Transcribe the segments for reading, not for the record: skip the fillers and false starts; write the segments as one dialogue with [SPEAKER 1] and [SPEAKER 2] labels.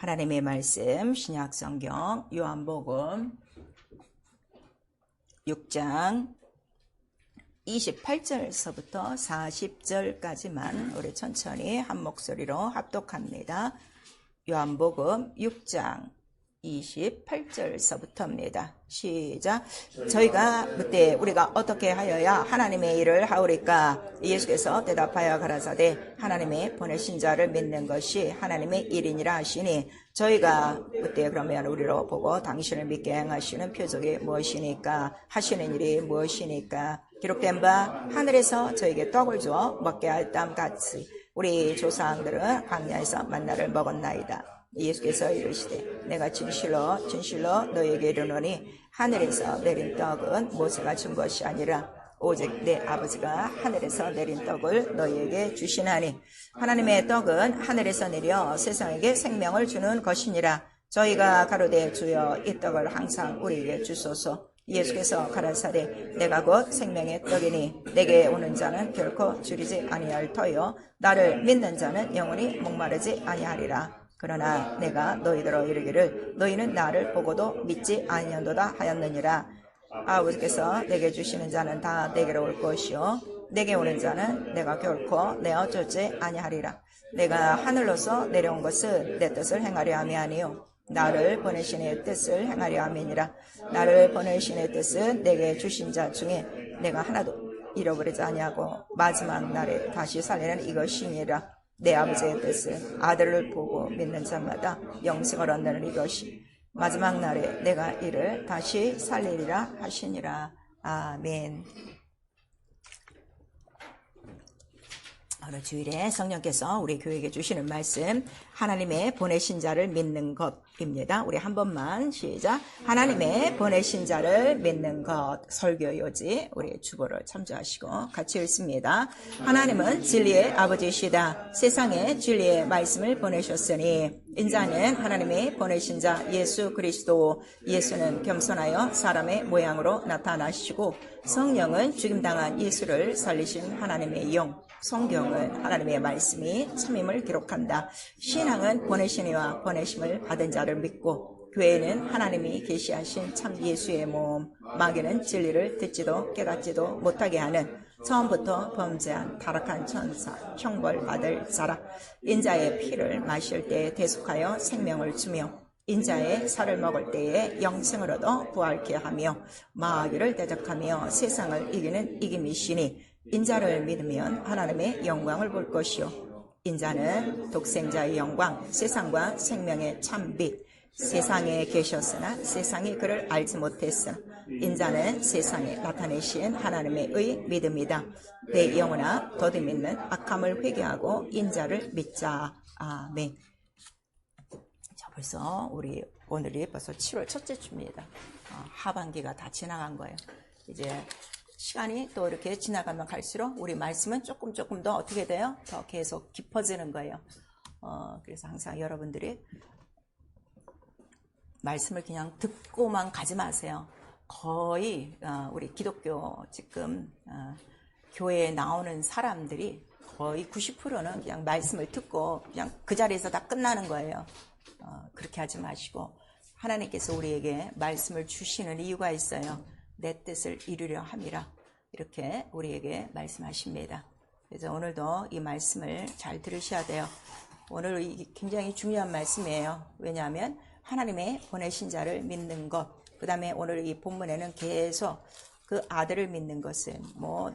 [SPEAKER 1] 하나님의 말씀 신약성경 요한복음 6장 28절서부터 40절까지만 우리 천천히 한 목소리로 합독합니다. 요한복음 6장 28절서부터입니다. 시작. 저희가 그때 우리가 어떻게 하여야 하나님의 일을 하오리까? 예수께서 대답하여 가라사대 하나님의 보내신 자를 믿는 것이 하나님의 일이니라 하시니 저희가 그때 그러면 우리로 보고 당신을 믿게 행하시는 표적이 무엇이니까? 하시는 일이 무엇이니까? 기록된 바 하늘에서 저에게 떡을 주어 먹게 할 땀 같이 우리 조상들은 광야에서 만나를 먹었나이다. 예수께서 이르시되 내가 진실로 너희에게 이르노니 하늘에서 내린 떡은 모세가 준 것이 아니라 오직 내 아버지가 하늘에서 내린 떡을 너희에게 주시나니 하나님의 떡은 하늘에서 내려 세상에게 생명을 주는 것이니라. 저희가 가로되 주여 이 떡을 항상 우리에게 주소서. 예수께서 가라사대 내가 곧 생명의 떡이니 내게 오는 자는 결코 줄이지 아니할 터요 나를 믿는 자는 영원히 목마르지 아니하리라. 그러나 내가 너희들어 이르기를 너희는 나를 보고도 믿지 아니한도다 하였느니라. 아버지께서 내게 주시는 자는 다 내게로 올 것이요 내게 오는 자는 내가 결코 내어 쫓지 아니하리라. 내가 하늘로서 내려온 것은 내 뜻을 행하려 함이 아니요 나를 보내신 이의 뜻을 행하려 함이니라. 나를 보내신 이의 뜻은 내게 주신 자 중에 내가 하나도 잃어버리지 아니하고 마지막 날에 다시 살리는 이것이니라. 내 아버지의 뜻은 아들을 보고 믿는 자마다 영생을 얻는 이것이 마지막 날에 내가 이를 다시 살리리라 하시니라. 아멘. 오늘 주일에 성령께서 우리 교회에게 주시는 말씀 하나님의 보내신 자를 믿는 것입니다. 우리 한 번만 시작. 하나님의 보내신 자를 믿는 것. 설교 요지 우리 주보를 참조하시고 같이 읽습니다. 하나님은 진리의 아버지시다. 세상에 진리의 말씀을 보내셨으니 인자는 하나님의 보내신 자 예수 그리스도. 예수는 겸손하여 사람의 모양으로 나타나시고 성령은 죽임당한 예수를 살리신 하나님의 영. 성경은 하나님의 말씀이 참임을 기록한다. 신앙은 보내신 이와 보내심을 받은 자를 믿고 교회는 하나님이 계시하신 참 예수의 몸. 마귀는 진리를 듣지도 깨닫지도 못하게 하는 처음부터 범죄한 타락한 천사, 형벌받을 자라. 인자의 피를 마실 때에 대속하여 생명을 주며 인자의 살을 먹을 때에 영생을 얻어 부활케 하며 마귀를 대적하며 세상을 이기는 이김이시니 인자를 믿으면 하나님의 영광을 볼 것이요 인자는 독생자의 영광, 세상과 생명의 참빛. 세상에 계셨으나 세상이 그를 알지 못했으나 인자는 세상에 나타내신 하나님의 의 믿음이다. 내 영혼아 더디 믿는 악함을 회개하고 인자를 믿자. 아멘. 자, 벌써 우리 오늘이 벌써 7월 첫째 주입니다. 하반기가 다 지나간 거예요. 이제 시간이 또 이렇게 지나가면 갈수록 우리 말씀은 조금 더 어떻게 돼요? 더 계속 깊어지는 거예요. 그래서 항상 여러분들이 말씀을 그냥 듣고만 가지 마세요. 거의 우리 기독교 지금 교회에 나오는 사람들이 거의 90%는 그냥 말씀을 듣고 그냥 그 자리에서 다 끝나는 거예요. 그렇게 하지 마시고 하나님께서 우리에게 말씀을 주시는 이유가 있어요. 내 뜻을 이루려 함이라 이렇게 우리에게 말씀하십니다. 그래서 오늘도 이 말씀을 잘 들으셔야 돼요. 오늘 굉장히 중요한 말씀이에요. 왜냐하면 하나님의 보내신 자를 믿는 것, 그 다음에 오늘 이 본문에는 계속 그 아들을 믿는 것은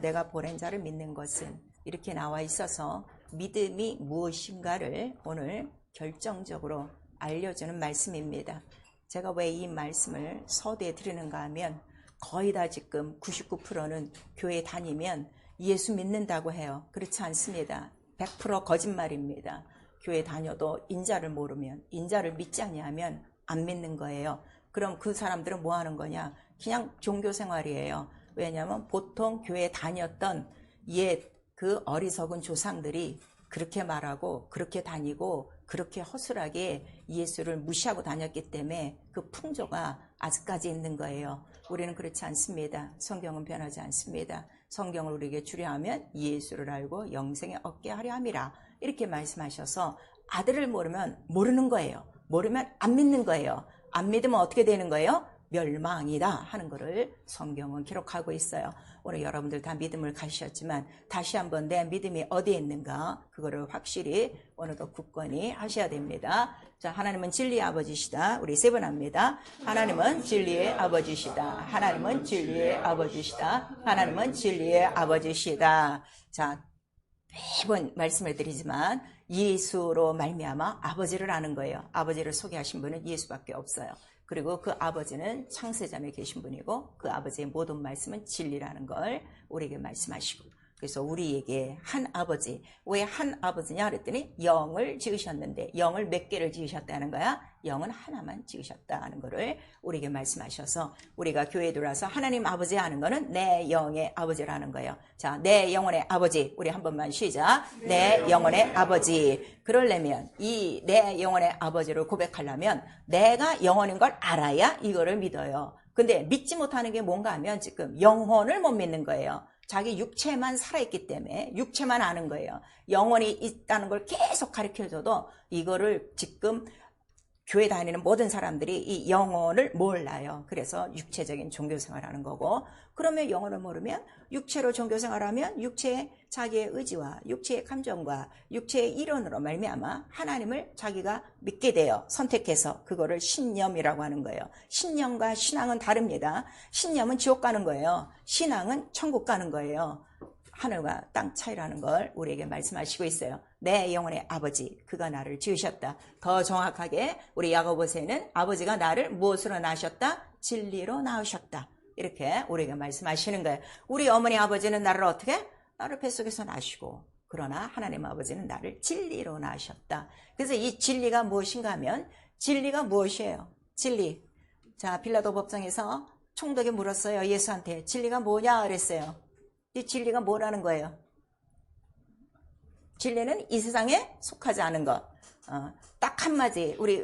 [SPEAKER 1] 내가 보낸 자를 믿는 것은 이렇게 나와 있어서 믿음이 무엇인가를 오늘 결정적으로 알려주는 말씀입니다. 제가 왜 이 말씀을 서두에 드리는가 하면 거의 다 지금 99%는 교회 다니면 예수 믿는다고 해요. 그렇지 않습니다. 100% 거짓말입니다. 교회 다녀도 인자를 모르면 인자를 믿지 아니하면 안 믿는 거예요. 그럼 그 사람들은 뭐 하는 거냐? 그냥 종교 생활이에요. 왜냐하면 보통 교회 다녔던 옛 그 어리석은 조상들이 그렇게 말하고 그렇게 다니고 그렇게 허술하게 예수를 무시하고 다녔기 때문에 그 풍조가 아직까지 있는 거예요. 우리는 그렇지 않습니다. 성경은 변하지 않습니다. 성경을 우리에게 주려 하면 예수를 알고 영생에 얻게 하려 함이라 이렇게 말씀하셔서 아들을 모르면 모르는 거예요. 모르면 안 믿는 거예요. 안 믿으면 어떻게 되는 거예요? 멸망이다 하는 것을 성경은 기록하고 있어요. 오늘 여러분들 다 믿음을 가지셨지만 다시 한번 내 믿음이 어디에 있는가 그거를 확실히 오늘도 굳건히 하셔야 됩니다. 자, 하나님은 진리의 아버지시다. 우리 세 번 합니다. 하나님은 진리의 아버지시다. 하나님은 진리의 아버지시다. 하나님은 진리의 아버지시다. 자, 매번 말씀을 드리지만 예수로 말미암아 아버지를 아는 거예요. 아버지를 소개하신 분은 예수밖에 없어요. 그리고 그 아버지는 창세전에 계신 분이고 그 아버지의 모든 말씀은 진리라는 걸 우리에게 말씀하시고, 그래서 우리에게 한 아버지, 왜 한 아버지냐 그랬더니 영을 지으셨는데 영을 몇 개를 지으셨다는 거야? 영은 하나만 지으셨다는 거를 우리에게 말씀하셔서 우리가 교회에 들어와서 하나님 아버지 하는 거는 내 영의 아버지라는 거예요. 자, 내 영혼의 아버지, 우리 한 번만 시작. 내 영혼의 아버지. 그러려면 이 내 영혼의 아버지를 고백하려면 내가 영혼인 걸 알아야 이거를 믿어요. 근데 믿지 못하는 게 뭔가 하면 지금 영혼을 못 믿는 거예요. 자기 육체만 살아있기 때문에 육체만 아는 거예요. 영혼이 있다는 걸 계속 가르쳐줘도 이거를 지금 교회 다니는 모든 사람들이 이 영혼을 몰라요. 그래서 육체적인 종교생활하는 거고, 그러면 영혼을 모르면 육체로 종교생활하면 육체의 자기의 의지와 육체의 감정과 육체의 이론으로 말미암아 하나님을 자기가 믿게 돼요. 선택해서. 그거를 신념이라고 하는 거예요. 신념과 신앙은 다릅니다. 신념은 지옥 가는 거예요. 신앙은 천국 가는 거예요. 하늘과 땅 차이라는 걸 우리에게 말씀하시고 있어요. 내 영혼의 아버지, 그가 나를 지으셨다. 더 정확하게 우리 야고보서에는 아버지가 나를 무엇으로 낳으셨다? 진리로 낳으셨다. 이렇게 우리에게 말씀하시는 거예요. 우리 어머니 아버지는 나를 어떻게? 나를 뱃속에서 낳으시고, 그러나 하나님 아버지는 나를 진리로 낳으셨다. 그래서 이 진리가 무엇인가 하면, 진리가 무엇이에요? 진리. 자, 빌라도 법정에서 총독이 물었어요. 예수한테 진리가 뭐냐 그랬어요. 이 진리가 뭐라는 거예요? 진리는 이 세상에 속하지 않은 것. 딱 한마디 우리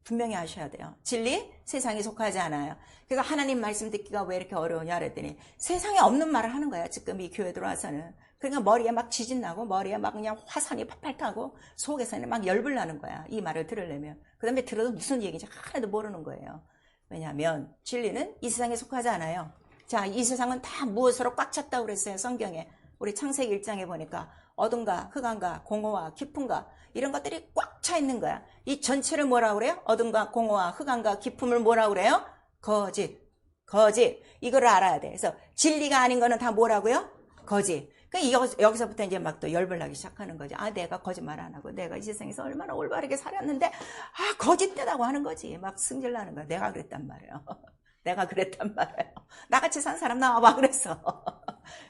[SPEAKER 1] 분명히 하셔야 돼요. 진리? 세상에 속하지 않아요. 그래서 하나님 말씀 듣기가 왜 이렇게 어려우냐 그랬더니 세상에 없는 말을 하는 거야. 지금 이 교회 들어와서는. 그러니까 머리에 막 지진 나고 머리에 막 그냥 화산이 팍팍 타고 속에서는 막 열불 나는 거야. 이 말을 들으려면. 그 다음에 들어도 무슨 얘기인지 하나도 모르는 거예요. 왜냐하면 진리는 이 세상에 속하지 않아요. 자, 이 세상은 다 무엇으로 꽉 찼다고 그랬어요, 성경에. 우리 창세기 1장에 보니까 어둠과 흑암과 공허와 깊음과 이런 것들이 꽉 차 있는 거야. 이 전체를 뭐라고 그래요? 어둠과 공허와 흑암과 깊음을 뭐라고 그래요? 거짓. 이거를 알아야 돼. 그래서 진리가 아닌 거는 다 뭐라고요? 거짓. 그러니까 여기서부터 이제 막 또 열불나기 시작하는 거지. 아, 내가 거짓말 안 하고 내가 이 세상에서 얼마나 올바르게 살았는데, 아, 거짓되다고 하는 거지. 막 승질나는 거야. 내가 그랬단 말이에요. 내가 그랬단 말이에요. 나같이 산 사람 나와봐 그랬어.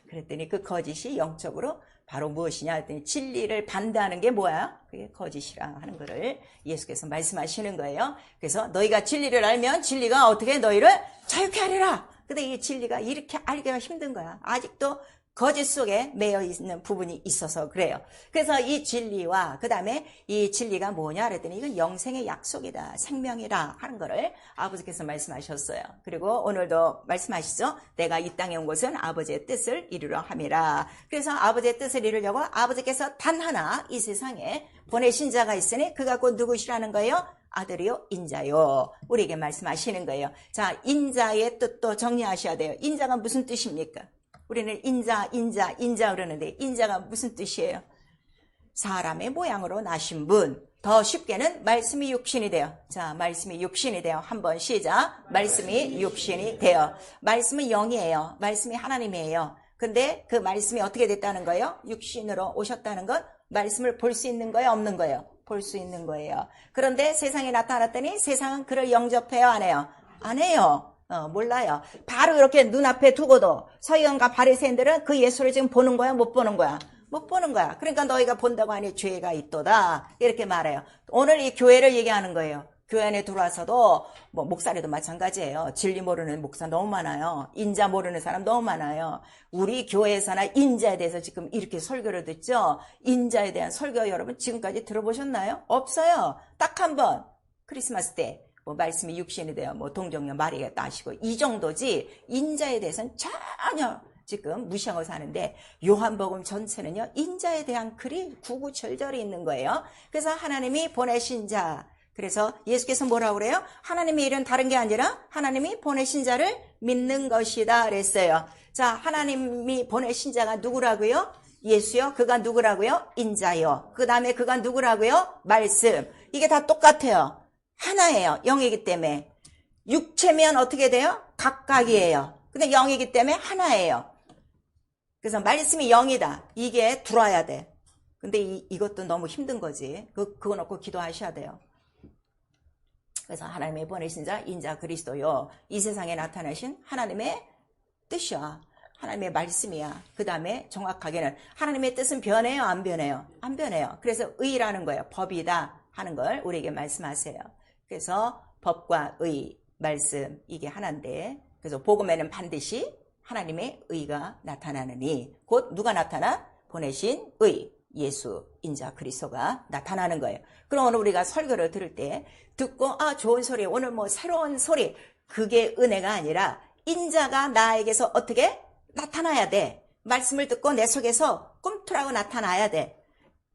[SPEAKER 1] 그랬더니 그 거짓이 영적으로 바로 무엇이냐 했더니 진리를 반대하는 게 뭐야? 그게 거짓이라 하는 거를 예수께서 말씀하시는 거예요. 그래서 너희가 진리를 알면 진리가 어떻게 너희를 자유케 하리라. 근데 이 진리가 이렇게 알기가 힘든 거야. 아직도 거짓 속에 매여 있는 부분이 있어서 그래요. 그래서 이 진리와 그 다음에 이 진리가 뭐냐 그랬더니 이건 영생의 약속이다, 생명이라 하는 거를 아버지께서 말씀하셨어요. 그리고 오늘도 말씀하시죠. 내가 이 땅에 온 것은 아버지의 뜻을 이루려 함이라. 그래서 아버지의 뜻을 이루려고 아버지께서 단 하나 이 세상에 보내신 자가 있으니 그가 곧 누구시라는 거예요? 아들이요 인자요. 우리에게 말씀하시는 거예요. 자, 인자의 뜻도 정리하셔야 돼요. 인자가 무슨 뜻입니까? 우리는 인자 그러는데 인자가 무슨 뜻이에요? 사람의 모양으로 나신 분. 더 쉽게는 말씀이 육신이 돼요. 자, 말씀이 육신이 돼요. 한번 시작. 말씀이 육신이 돼요. 말씀은 영이에요. 말씀이 하나님이에요. 근데 그 말씀이 어떻게 됐다는 거예요? 육신으로 오셨다는 건 말씀을 볼 수 있는 거예요? 없는 거예요? 볼 수 있는 거예요. 그런데 세상에 나타났더니 세상은 그를 영접해요? 안 해요? 안 해요. 몰라요. 바로 이렇게 눈앞에 두고도 서기관과 바리새인들은 그 예수를 지금 보는 거야? 못 보는 거야? 못 보는 거야. 그러니까 너희가 본다고 하니 죄가 있도다. 이렇게 말해요. 오늘 이 교회를 얘기하는 거예요. 교회 안에 들어와서도 뭐 목사들도 마찬가지예요. 진리 모르는 목사 너무 많아요. 인자 모르는 사람 너무 많아요. 우리 교회에서나 인자에 대해서 지금 이렇게 설교를 듣죠. 인자에 대한 설교 여러분 지금까지 들어보셨나요? 없어요. 딱 한 번 크리스마스 때 뭐 말씀이 육신이 돼요. 뭐 동정녀 마리아가 따시고 이 정도지 인자에 대해서는 전혀 지금 무시하고 사는데 요한복음 전체는요 인자에 대한 글이 구구절절히 있는 거예요. 그래서 하나님이 보내신 자 그래서 예수께서 뭐라고 그래요? 하나님의 일은 다른 게 아니라 하나님이 보내신 자를 믿는 것이다 그랬어요. 자, 하나님이 보내신 자가 누구라고요? 예수요. 그가 누구라고요? 인자요. 그 다음에 그가 누구라고요? 말씀. 이게 다 똑같아요. 하나예요. 영이기 때문에. 육체면 어떻게 돼요? 각각이에요. 근데 영이기 때문에 하나예요. 그래서 말씀이 영이다. 이게 들어야 돼. 근데 이것도 너무 힘든 거지. 그거 놓고 기도하셔야 돼요. 그래서 하나님의 보내신 자, 인자 그리스도요. 이 세상에 나타나신 하나님의 뜻이야. 하나님의 말씀이야. 그 다음에 정확하게는 하나님의 뜻은 변해요? 안 변해요? 안 변해요. 그래서 의라는 거예요. 법이다 하는 걸 우리에게 말씀하세요. 그래서 법과 의, 말씀 이게 하나인데 그래서 복음에는 반드시 하나님의 의가 나타나느니 곧 누가 나타나? 보내신 의, 예수, 인자 그리스도가 나타나는 거예요. 그럼 오늘 우리가 설교를 들을 때 듣고 좋은 소리, 오늘 뭐 새로운 소리 그게 은혜가 아니라 인자가 나에게서 어떻게? 나타나야 돼. 말씀을 듣고 내 속에서 꿈틀하고 나타나야 돼.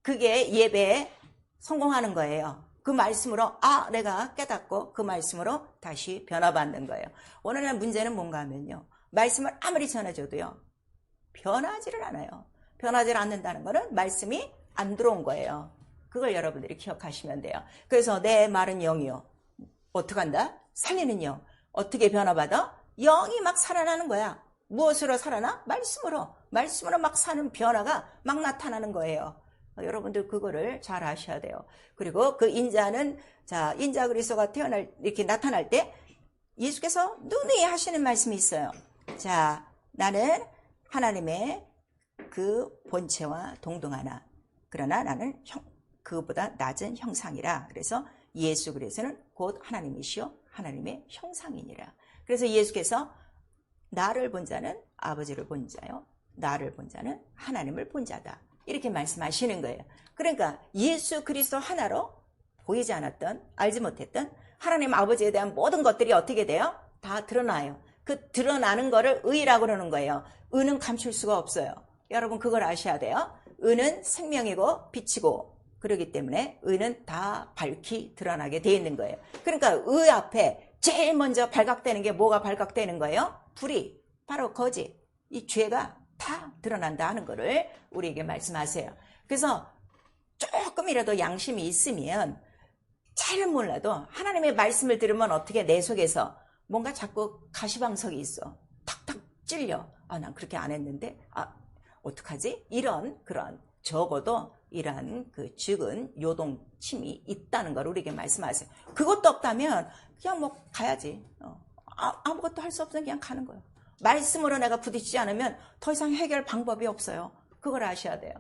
[SPEAKER 1] 그게 예배에 성공하는 거예요. 그 말씀으로 내가 깨닫고 그 말씀으로 다시 변화받는 거예요. 오늘날 문제는 뭔가 하면요. 말씀을 아무리 전해줘도요. 변하지를 않아요. 변하지 않는다는 거는 말씀이 안 들어온 거예요. 그걸 여러분들이 기억하시면 돼요. 그래서 내 말은 영이요. 어떻게 한다? 살리는 영. 어떻게 변화받아? 영이 막 살아나는 거야. 무엇으로 살아나? 말씀으로. 말씀으로 막 사는 변화가 막 나타나는 거예요. 여러분들 그거를 잘 아셔야 돼요. 그리고 그 인자는 인자 그리스도가 이렇게 나타날 때 예수께서 누누이 하시는 말씀이 있어요. 자, 나는 하나님의 그 본체와 동등하나 그러나 나는 그보다 낮은 형상이라. 그래서 예수 그리스도는 곧 하나님이시요 하나님의 형상이니라. 그래서 예수께서 나를 본 자는 아버지를 본 자요 나를 본 자는 하나님을 본 자다. 이렇게 말씀하시는 거예요. 그러니까 예수 그리스도 하나로 보이지 않았던 알지 못했던 하나님 아버지에 대한 모든 것들이 어떻게 돼요? 다 드러나요. 그 드러나는 거를 의라고 그러는 거예요. 의는 감출 수가 없어요. 여러분 그걸 아셔야 돼요. 의는 생명이고 빛이고 그렇기 때문에 의는 다 밝히 드러나게 돼 있는 거예요. 그러니까 의 앞에 제일 먼저 발각되는 게 뭐가 발각되는 거예요? 불이 바로 거짓. 이 죄가 다 드러난다 하는 거를 우리에게 말씀하세요. 그래서 조금이라도 양심이 있으면 잘은 몰라도 하나님의 말씀을 들으면 어떻게 내 속에서 뭔가 자꾸 가시방석이 있어. 탁탁 찔려. 난 그렇게 안 했는데 어떡하지? 이런 그런 적어도 이러한 그 죽은 요동침이 있다는 걸 우리에게 말씀하세요. 그것도 없다면 그냥 뭐 가야지. 아무것도 할 수 없으면 그냥 가는 거예요. 말씀으로 내가 부딪히지 않으면 더 이상 해결 방법이 없어요. 그걸 아셔야 돼요.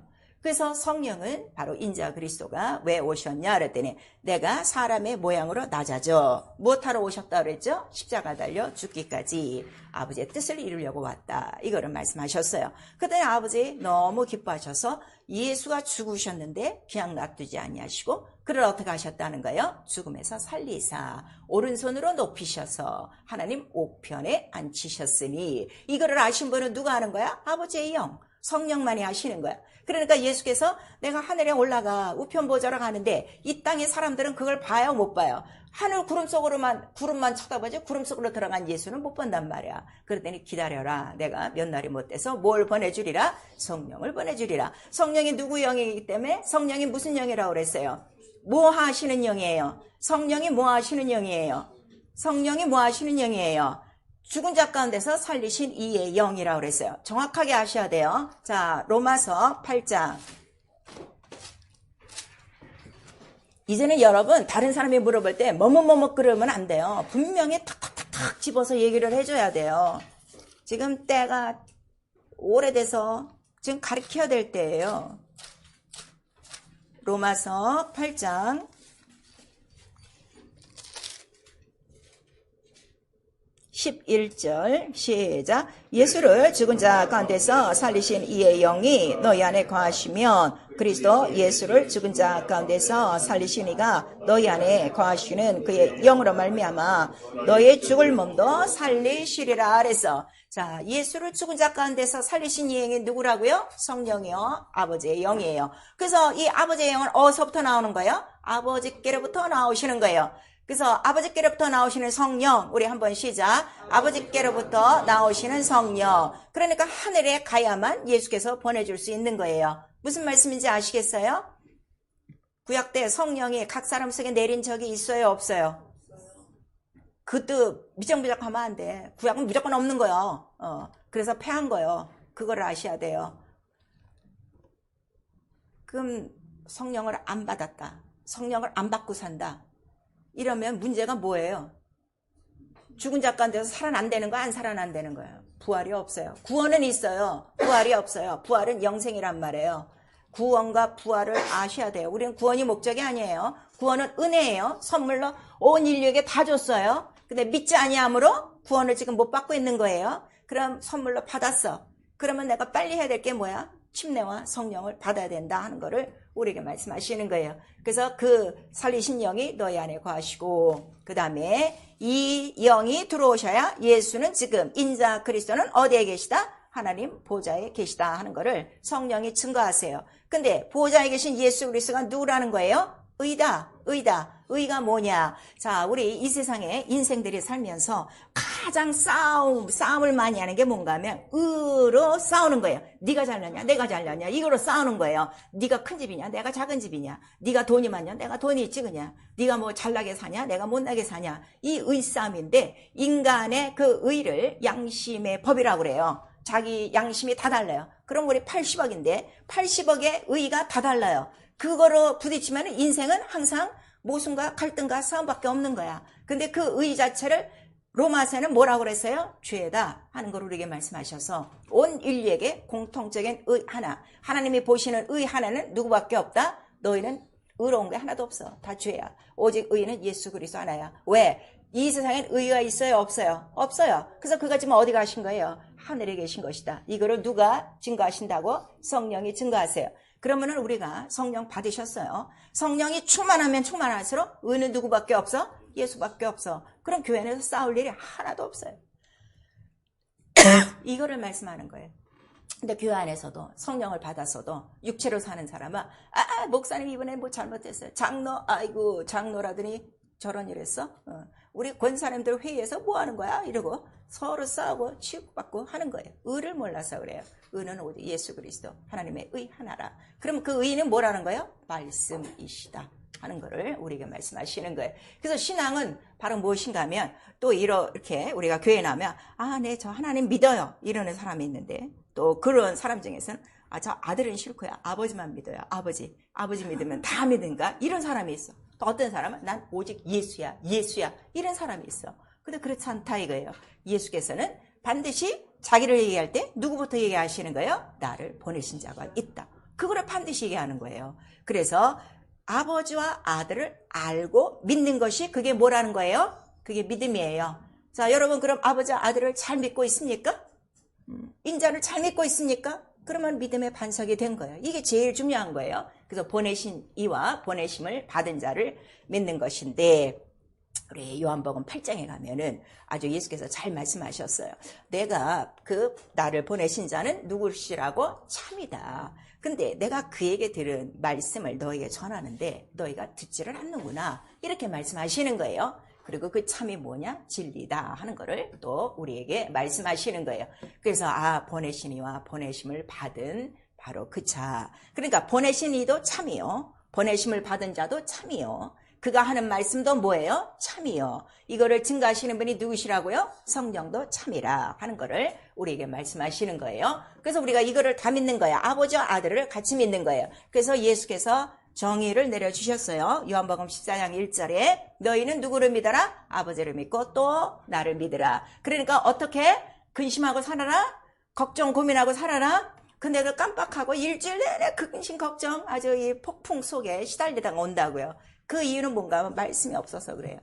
[SPEAKER 1] 그래서 성령은 바로 인자 그리스도가 왜 오셨냐 그랬더니 내가 사람의 모양으로 낮아져. 무엇하러 오셨다 그랬죠? 십자가 달려 죽기까지 아버지의 뜻을 이루려고 왔다. 이거를 말씀하셨어요. 그때 아버지 너무 기뻐하셔서 예수가 죽으셨는데 그냥 놔두지 아니하시고 그를 어떻게 하셨다는 거예요? 죽음에서 살리사 오른손으로 높이셔서 하나님 옥편에 앉히셨으니 이거를 아신 분은 누가 하는 거야? 아버지의 영. 성령만이 아시는 거야. 그러니까 예수께서 내가 하늘에 올라가 우편 보좌로 가는데 이 땅의 사람들은 그걸 봐요 못 봐요? 하늘 구름만 쳐다보지 구름 속으로 들어간 예수는 못 본단 말이야. 그러더니 기다려라. 내가 몇 날이 못 돼서 뭘 보내주리라? 성령을 보내주리라. 성령이 누구 영이기 때문에 성령이 무슨 영이라고 그랬어요? 뭐 하시는 영이에요? 성령이 뭐 하시는 영이에요? 성령이 뭐 하시는 영이에요? 죽은 자 가운데서 살리신 이의 영이라고 그랬어요. 정확하게 아셔야 돼요. 자, 로마서 8장. 이제는 여러분 다른 사람이 물어볼 때 뭐뭐뭐뭐 그러면 안 돼요. 분명히 탁탁탁탁 집어서 얘기를 해줘야 돼요. 지금 때가 오래돼서 지금 가르쳐야 될 때예요. 로마서 8장 11절 시작. 예수를 죽은 자 가운데서 살리신 이의 영이 너희 안에 거하시면 그리스도 예수를 죽은 자 가운데서 살리신 이가 너희 안에 거하시는 그의 영으로 말미암아 너의 죽을 몸도 살리시리라 그래서 자, 예수를 죽은 자 가운데서 살리신 이 영이 누구라고요? 성령이요. 아버지의 영이에요. 그래서 이 아버지의 영은 어디서부터 나오는 거예요? 아버지께로부터 나오시는 거예요. 그래서 아버지께로부터 나오시는 성령, 우리 한번 시작. 아버지께로부터 나오시는 성령. 그러니까 하늘에 가야만 예수께서 보내줄 수 있는 거예요. 무슨 말씀인지 아시겠어요? 구약 때 성령이 각 사람 속에 내린 적이 있어요, 없어요? 그것도 미적미적하면 안 돼. 구약은 무조건 없는 거예요. 그래서 패한 거예요. 그걸 아셔야 돼요. 그럼 성령을 안 받았다. 성령을 안 받고 산다. 이러면 문제가 뭐예요? 죽은 자 가운데서 살아난다는 거, 안 살아난다는 거예요. 부활이 없어요. 구원은 있어요. 부활이 없어요. 부활은 영생이란 말이에요. 구원과 부활을 아셔야 돼요. 우리는 구원이 목적이 아니에요. 구원은 은혜예요. 선물로 온 인류에게 다 줬어요. 근데 믿지 아니함으로 구원을 지금 못 받고 있는 거예요. 그럼 선물로 받았어. 그러면 내가 빨리 해야 될 게 뭐야? 침례와 성령을 받아야 된다 하는 거를 우리에게 말씀하시는 거예요. 그래서 그 살리신 영이 너희 안에 거하시고, 그 다음에 이 영이 들어오셔야 예수는 지금 인자 그리스도는 어디에 계시다? 하나님 보좌에 계시다 하는 거를 성령이 증거하세요. 근데 보좌에 계신 예수 그리스도가 누구라는 거예요? 의다. 의가 뭐냐? 자, 우리 이 세상에 인생들이 살면서 가장 싸움을 많이 하는 게 뭔가 하면 의로 싸우는 거예요. 네가 잘났냐? 내가 잘났냐? 이거로 싸우는 거예요. 네가 큰 집이냐? 내가 작은 집이냐? 네가 돈이 많냐? 내가 돈이 적으냐? 네가 뭐 잘나게 사냐? 내가 못나게 사냐? 이 의싸움인데, 인간의 그 의를 양심의 법이라고 그래요. 자기 양심이 다 달라요. 그럼 우리 80억인데 80억의 의가 다 달라요. 그거로 부딪히면 인생은 항상 모순과 갈등과 싸움밖에 없는 거야. 근데 그 의 자체를 로마서는 뭐라고 그랬어요? 죄다 하는 걸 우리에게 말씀하셔서 온 인류에게 공통적인 의 하나, 하나님이 보시는 의 하나는 누구밖에 없다? 너희는 의로운 게 하나도 없어. 다 죄야. 오직 의는 예수 그리스도 하나야. 왜? 이 세상엔 의가 있어요? 없어요? 없어요. 그래서 그가 지금 어디 가신 거예요? 하늘에 계신 것이다. 이거를 누가 증거하신다고? 성령이 증거하세요. 그러면은 우리가 성령 받으셨어요. 성령이 충만하면 충만할수록 의는 누구밖에 없어? 예수밖에 없어. 그럼 교회에서 싸울 일이 하나도 없어요. 이거를 말씀하는 거예요. 근데 교회 안에서도 성령을 받았어도 육체로 사는 사람은 목사님 이번에 뭐 잘못했어요. 장로라더니 저런 일 했어? 우리 권사님들 회의에서 뭐 하는 거야? 이러고 서로 싸우고 치고받고 하는 거예요. 의를 몰라서 그래요. 의는 오직 예수 그리스도 하나님의 의 하나라. 그럼 그 의는 뭐라는 거예요? 말씀이시다 하는 거를 우리에게 말씀하시는 거예요. 그래서 신앙은 바로 무엇인가 하면 또 이렇게 우리가 교회에 나면 네, 저 하나님 믿어요 이러는 사람이 있는데, 또 그런 사람 중에서는 저 아들은 싫고요. 아버지만 믿어요. 아버지 믿으면 다 믿는가? 이런 사람이 있어. 또 어떤 사람은 난 오직 예수야 이런 사람이 있어. 근데 그렇지 않다 이거예요. 예수께서는 반드시 자기를 얘기할 때 누구부터 얘기하시는 거예요? 나를 보내신 자가 있다. 그거를 반드시 얘기하는 거예요. 그래서 아버지와 아들을 알고 믿는 것이 그게 뭐라는 거예요? 그게 믿음이에요. 자, 여러분 그럼 아버지와 아들을 잘 믿고 있습니까? 인자를 잘 믿고 있습니까? 그러면 믿음의 반석이 된 거예요. 이게 제일 중요한 거예요. 그래서 보내신 이와 보내심을 받은 자를 믿는 것인데, 우리 요한복음 8장에 가면은 아주 예수께서 잘 말씀하셨어요. 내가 나를 보내신 자는 누구시라고? 참이다. 근데 내가 그에게 들은 말씀을 너에게 전하는데 너희가 듣지를 않는구나. 이렇게 말씀하시는 거예요. 그리고 그 참이 뭐냐? 진리다 하는 거를 또 우리에게 말씀하시는 거예요. 그래서 보내신 이와 보내심을 받은 바로 그 자. 그러니까 보내신 이도 참이요. 보내심을 받은 자도 참이요. 그가 하는 말씀도 뭐예요? 참이요. 이거를 증거하시는 분이 누구시라고요? 성령도 참이라 하는 거를 우리에게 말씀하시는 거예요. 그래서 우리가 이거를 다 믿는 거예요. 아버지와 아들을 같이 믿는 거예요. 그래서 예수께서 정의를 내려주셨어요. 요한복음 14장 1절에 너희는 누구를 믿어라? 아버지를 믿고 또 나를 믿으라. 그러니까 어떻게 근심하고 살아라? 걱정 고민하고 살아라? 근데도 깜빡하고 일주일 내내 근심 걱정 아주 이 폭풍 속에 시달리다가 온다고요. 그 이유는 뭔가 하면 말씀이 없어서 그래요.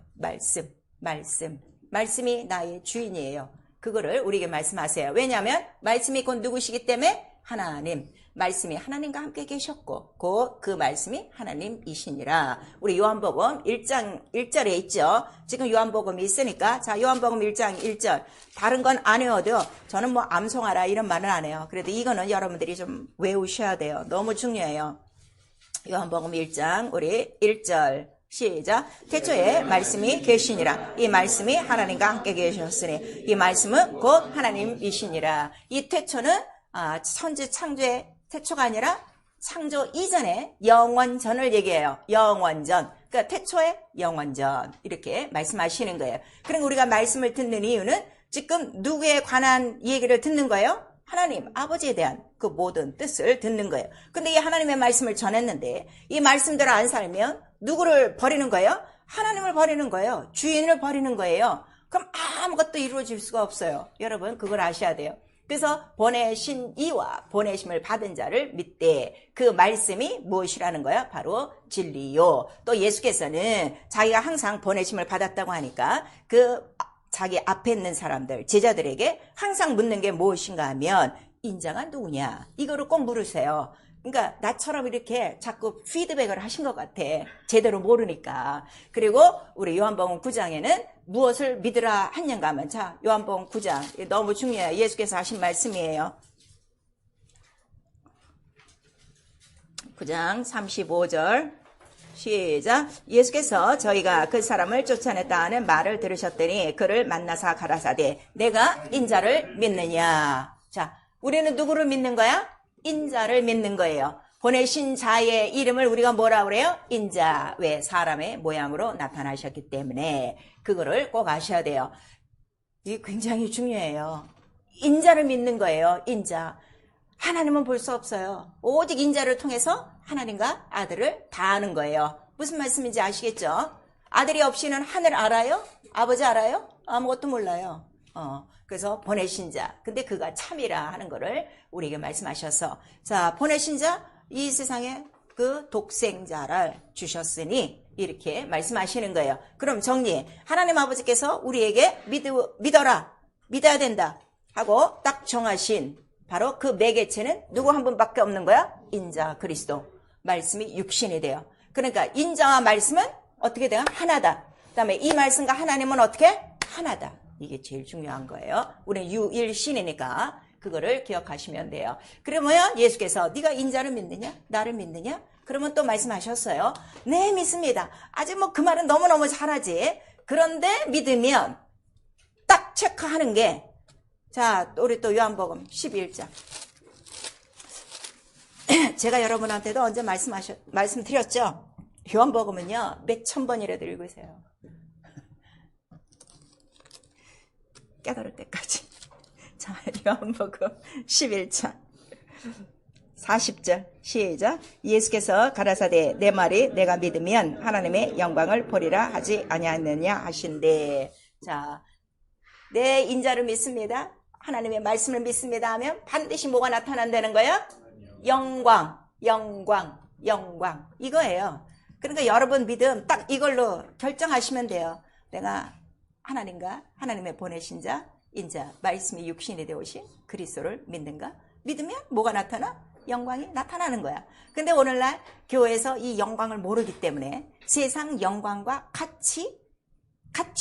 [SPEAKER 1] 말씀이 나의 주인이에요. 그거를 우리에게 말씀하세요. 왜냐하면 말씀이 곧 누구시기 때문에 하나님, 말씀이 하나님과 함께 계셨고 곧 그 말씀이 하나님이시니라. 우리 요한복음 1장 1절에 있죠. 지금 요한복음이 있으니까 자, 요한복음 1장 1절 다른 건 안 외워도 저는 뭐 암송하라 이런 말은 안 해요. 그래도 이거는 여러분들이 좀 외우셔야 돼요. 너무 중요해요. 요한복음 1장 우리 1절 시작. 태초에 말씀이 계시니라. 이 말씀이 하나님과 함께 계셨으니 이 말씀은 곧 하나님이시니라. 이 태초는 천지 창조의 태초가 아니라 창조 이전의 영원전을 얘기해요. 영원전. 그러니까 태초의 영원전 이렇게 말씀하시는 거예요. 그럼 우리가 말씀을 듣는 이유는 지금 누구에 관한 얘기를 듣는 거예요? 하나님 아버지에 대한 그 모든 뜻을 듣는 거예요. 근데 이 하나님의 말씀을 전했는데 이 말씀대로 안 살면 누구를 버리는 거예요? 하나님을 버리는 거예요. 주인을 버리는 거예요. 그럼 아무것도 이루어질 수가 없어요. 여러분 그걸 아셔야 돼요. 그래서 보내신 이와 보내심을 받은 자를 믿되 그 말씀이 무엇이라는 거야? 바로 진리요. 또 예수께서는 자기가 항상 보내심을 받았다고 하니까 그 자기 앞에 있는 사람들, 제자들에게 항상 묻는 게 무엇인가 하면 인자가 누구냐? 이거를 꼭 물으세요. 그러니까 나처럼 이렇게 자꾸 피드백을 하신 것 같아. 제대로 모르니까. 그리고 우리 요한복음 9장에는 무엇을 믿으라 했는가 하면 자 요한복음 9장 너무 중요해요. 예수께서 하신 말씀이에요. 9장 35절 시작. 예수께서 저희가 그 사람을 쫓아냈다 하는 말을 들으셨더니 그를 만나사 가라사대 내가 인자를 믿느냐. 자, 우리는 누구를 믿는 거야? 인자를 믿는 거예요. 보내신 자의 이름을 우리가 뭐라 그래요? 인자. 왜? 사람의 모양으로 나타나셨기 때문에 그거를 꼭 아셔야 돼요. 이게 굉장히 중요해요. 인자를 믿는 거예요. 인자. 하나님은 볼 수 없어요. 오직 인자를 통해서 하나님과 아들을 다 아는 거예요. 무슨 말씀인지 아시겠죠? 아들이 없이는 하늘 알아요? 아버지 알아요? 아무것도 몰라요. 그래서 보내신 자. 근데 그가 참이라 하는 거를 우리에게 말씀하셔서 자, 보내신 자, 이 세상에 그 독생자를 주셨으니 이렇게 말씀하시는 거예요. 그럼 정리. 하나님 아버지께서 우리에게 믿어라. 믿어야 된다. 하고 딱 정하신 바로 그 매개체는 누구 한 분밖에 없는 거야? 인자 그리스도. 말씀이 육신이 돼요. 그러니까 인자와 말씀은 어떻게 돼요? 하나다. 그 다음에 이 말씀과 하나님은 어떻게? 하나다. 이게 제일 중요한 거예요. 우리는 유일신이니까 그거를 기억하시면 돼요. 그러면 예수께서 네가 인자를 믿느냐? 나를 믿느냐? 그러면 또 말씀하셨어요. 네, 믿습니다. 아직 뭐 그 말은 너무너무 잘하지. 그런데 믿으면 딱 체크하는 게 자, 우리 또 요한복음 11장. 제가 여러분한테도 언제 말씀드렸죠? 요한복음은요, 몇천 번이라도 읽으세요. 깨달을 때까지. 자, 요한복음 11장. 40절 시작. 예수께서 가라사대 내 말이 내가 믿으면 하나님의 영광을 보리라 하지 아니하느냐 하신대. 자, 내 인자를 믿습니다. 하나님의 말씀을 믿습니다 하면 반드시 뭐가 나타난다는 거예요? 영광, 영광, 영광. 이거예요. 그러니까 여러분 믿음 딱 이걸로 결정하시면 돼요. 내가 하나님과 하나님의 보내신 자, 인자, 말씀이 육신이 되오신 그리스도를 믿는가? 믿으면 뭐가 나타나? 영광이 나타나는 거야. 근데 오늘날 교회에서 이 영광을 모르기 때문에 세상 영광과 같이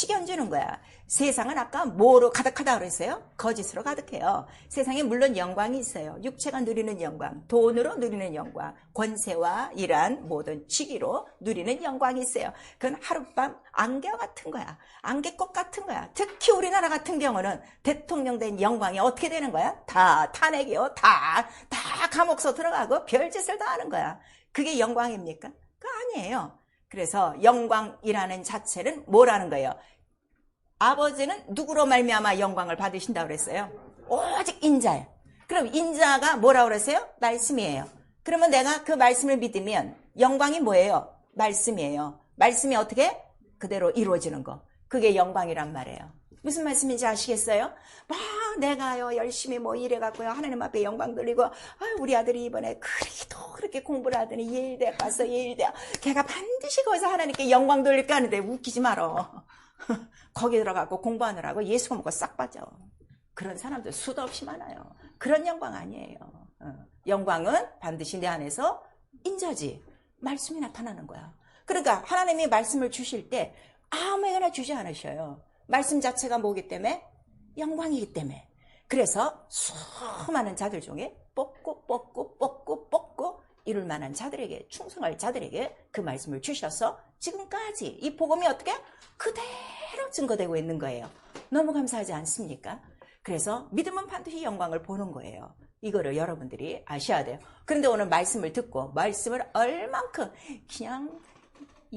[SPEAKER 1] 견주는 거야. 세상은 아까 뭐로 가득하다 그랬어요? 거짓으로 가득해요. 세상에 물론 영광이 있어요. 육체가 누리는 영광, 돈으로 누리는 영광, 권세와 이러한 모든 직위로 누리는 영광이 있어요. 그건 하룻밤 안개 같은 거야. 안개꽃 같은 거야. 특히 우리나라 같은 경우는 대통령 된 영광이 어떻게 되는 거야? 다 탄핵이요. 다 감옥서 들어가고 별짓을 다 하는 거야. 그게 영광입니까? 그거 아니에요. 그래서 영광이라는 자체는 뭐라는 거예요? 아버지는 누구로 말미암아 영광을 받으신다고 그랬어요? 오직 인자예요. 그럼 인자가 뭐라고 그랬어요? 말씀이에요. 그러면 내가 그 말씀을 믿으면 영광이 뭐예요? 말씀이에요. 말씀이 어떻게? 그대로 이루어지는 거. 그게 영광이란 말이에요. 무슨 말씀인지 아시겠어요? 막 내가요 열심히 뭐 일해갖고요 하나님 앞에 영광 돌리고 우리 아들이 이번에 그렇게 공부를 하더니 예일대 가서 예일대 걔가 반드시 거기서 하나님께 영광 돌릴까 하는데 웃기지 말어. 거기 들어가고 공부하느라고 예수가 먹고 싹 빠져. 그런 사람들 수도 없이 많아요. 그런 영광 아니에요. 영광은 반드시 내 안에서 인자지. 말씀이 나타나는 거야. 그러니까 하나님이 말씀을 주실 때 아무에게나 주지 않으셔요. 말씀 자체가 뭐기 때문에? 영광이기 때문에. 그래서 수많은 자들 중에 뽑고 이룰 만한 자들에게, 충성할 자들에게 그 말씀을 주셔서 지금까지 이 복음이 어떻게 그대로 증거되고 있는 거예요. 너무 감사하지 않습니까? 그래서 믿음은 반드시 영광을 보는 거예요. 이거를 여러분들이 아셔야 돼요. 그런데 오늘 말씀을 듣고 말씀을 얼만큼 그냥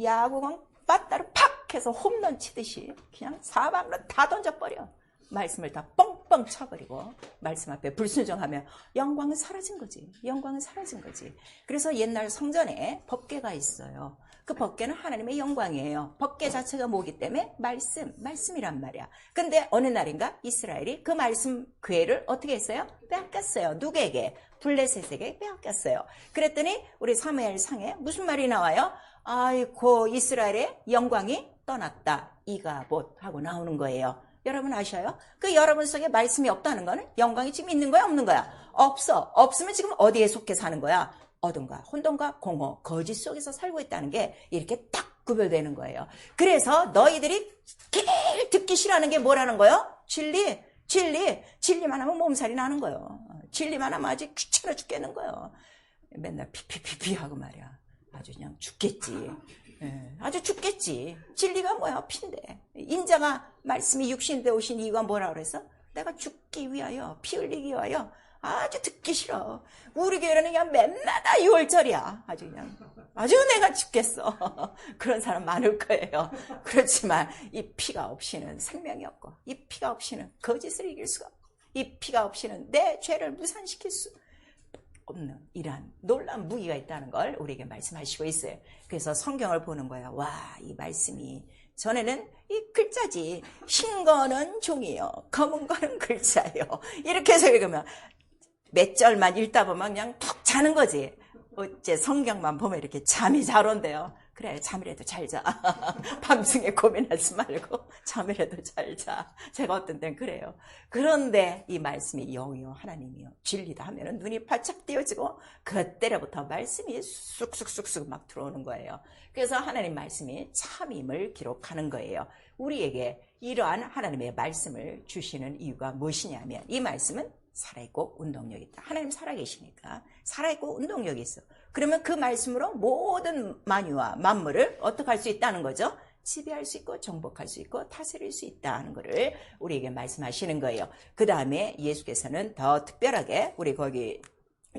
[SPEAKER 1] 야구공 빠따로 팍 해서 홈런 치듯이 그냥 사방으로 다 던져버려. 말씀을 다 뻥뻥 쳐버리고 말씀 앞에 불순종하면 영광은 사라진 거지. 영광은 사라진 거지. 그래서 옛날 성전에 법궤가 있어요. 그 법궤는 하나님의 영광이에요. 법궤 자체가 뭐기 때문에 말씀이란 말이야. 근데 어느 날인가 이스라엘이 그 말씀 궤를 어떻게 했어요? 빼앗겼어요. 누구에게? 블레셋에게 빼앗겼어요. 그랬더니 우리 사무엘상에 무슨 말이 나와요? 아이고 이스라엘의 영광이 떠났다. 이가봇 하고 나오는 거예요. 여러분 아셔요? 그 여러분 속에 말씀이 없다는 거는 영광이 지금 있는 거야 없는 거야? 없어. 없으면 지금 어디에 속해 사는 거야? 어둠과 혼돈과 공허, 거짓 속에서 살고 있다는 게 이렇게 딱 구별되는 거예요. 그래서 너희들이 제일 듣기 싫어하는 게 뭐라는 거예요? 진리만 하면 몸살이 나는 거예요. 진리만 하면 아주 귀찮아 죽겠는 거예요. 맨날 피피피피 하고 말이야. 아주 그냥 죽겠지. 아주 죽겠지. 진리가 뭐야? 피인데. 인자가 말씀이 육신에 오신 이유가 뭐라 그랬어? 내가 죽기 위하여, 피 흘리기 위하여. 아주 듣기 싫어. 우리 교회는 그냥 맨마다 6월절이야. 아주 내가 죽겠어. 그런 사람 많을 거예요. 그렇지만 이 피가 없이는 생명이 없고, 이 피가 없이는 거짓을 이길 수가 없고, 이 피가 없이는 내 죄를 무산시킬 수 없는 이러한 놀라운 무기가 있다는 걸 우리에게 말씀하시고 있어요. 그래서 성경을 보는 거야. 와, 이 말씀이 전에는 이 글자지. 흰 거는 종이요, 검은 거는 글자요. 이렇게 해서 읽으면 몇 절만 읽다 보면 그냥 푹 자는 거지. 어째 성경만 보면 이렇게 잠이 잘 온대요. 그래, 잠이라도 잘 자. 밤중에 고민하지 말고 잠이라도 잘 자. 제가 어떤 때는 그래요. 그런데 이 말씀이 영이요 하나님이요 진리다 하면은 눈이 바짝 띄어지고 그때로부터 말씀이 쑥쑥쑥쑥 막 들어오는 거예요. 그래서 하나님 말씀이 참임을 기록하는 거예요. 우리에게 이러한 하나님의 말씀을 주시는 이유가 무엇이냐면 이 말씀은 살아있고 운동력이 있다. 하나님 살아계시니까 살아있고 운동력이 있어. 그러면 그 말씀으로 모든 만유와 만물을 어떻게 할 수 있다는 거죠? 지배할 수 있고 정복할 수 있고 다스릴 수 있다는 것을 우리에게 말씀하시는 거예요. 그 다음에 예수께서는 더 특별하게 우리 거기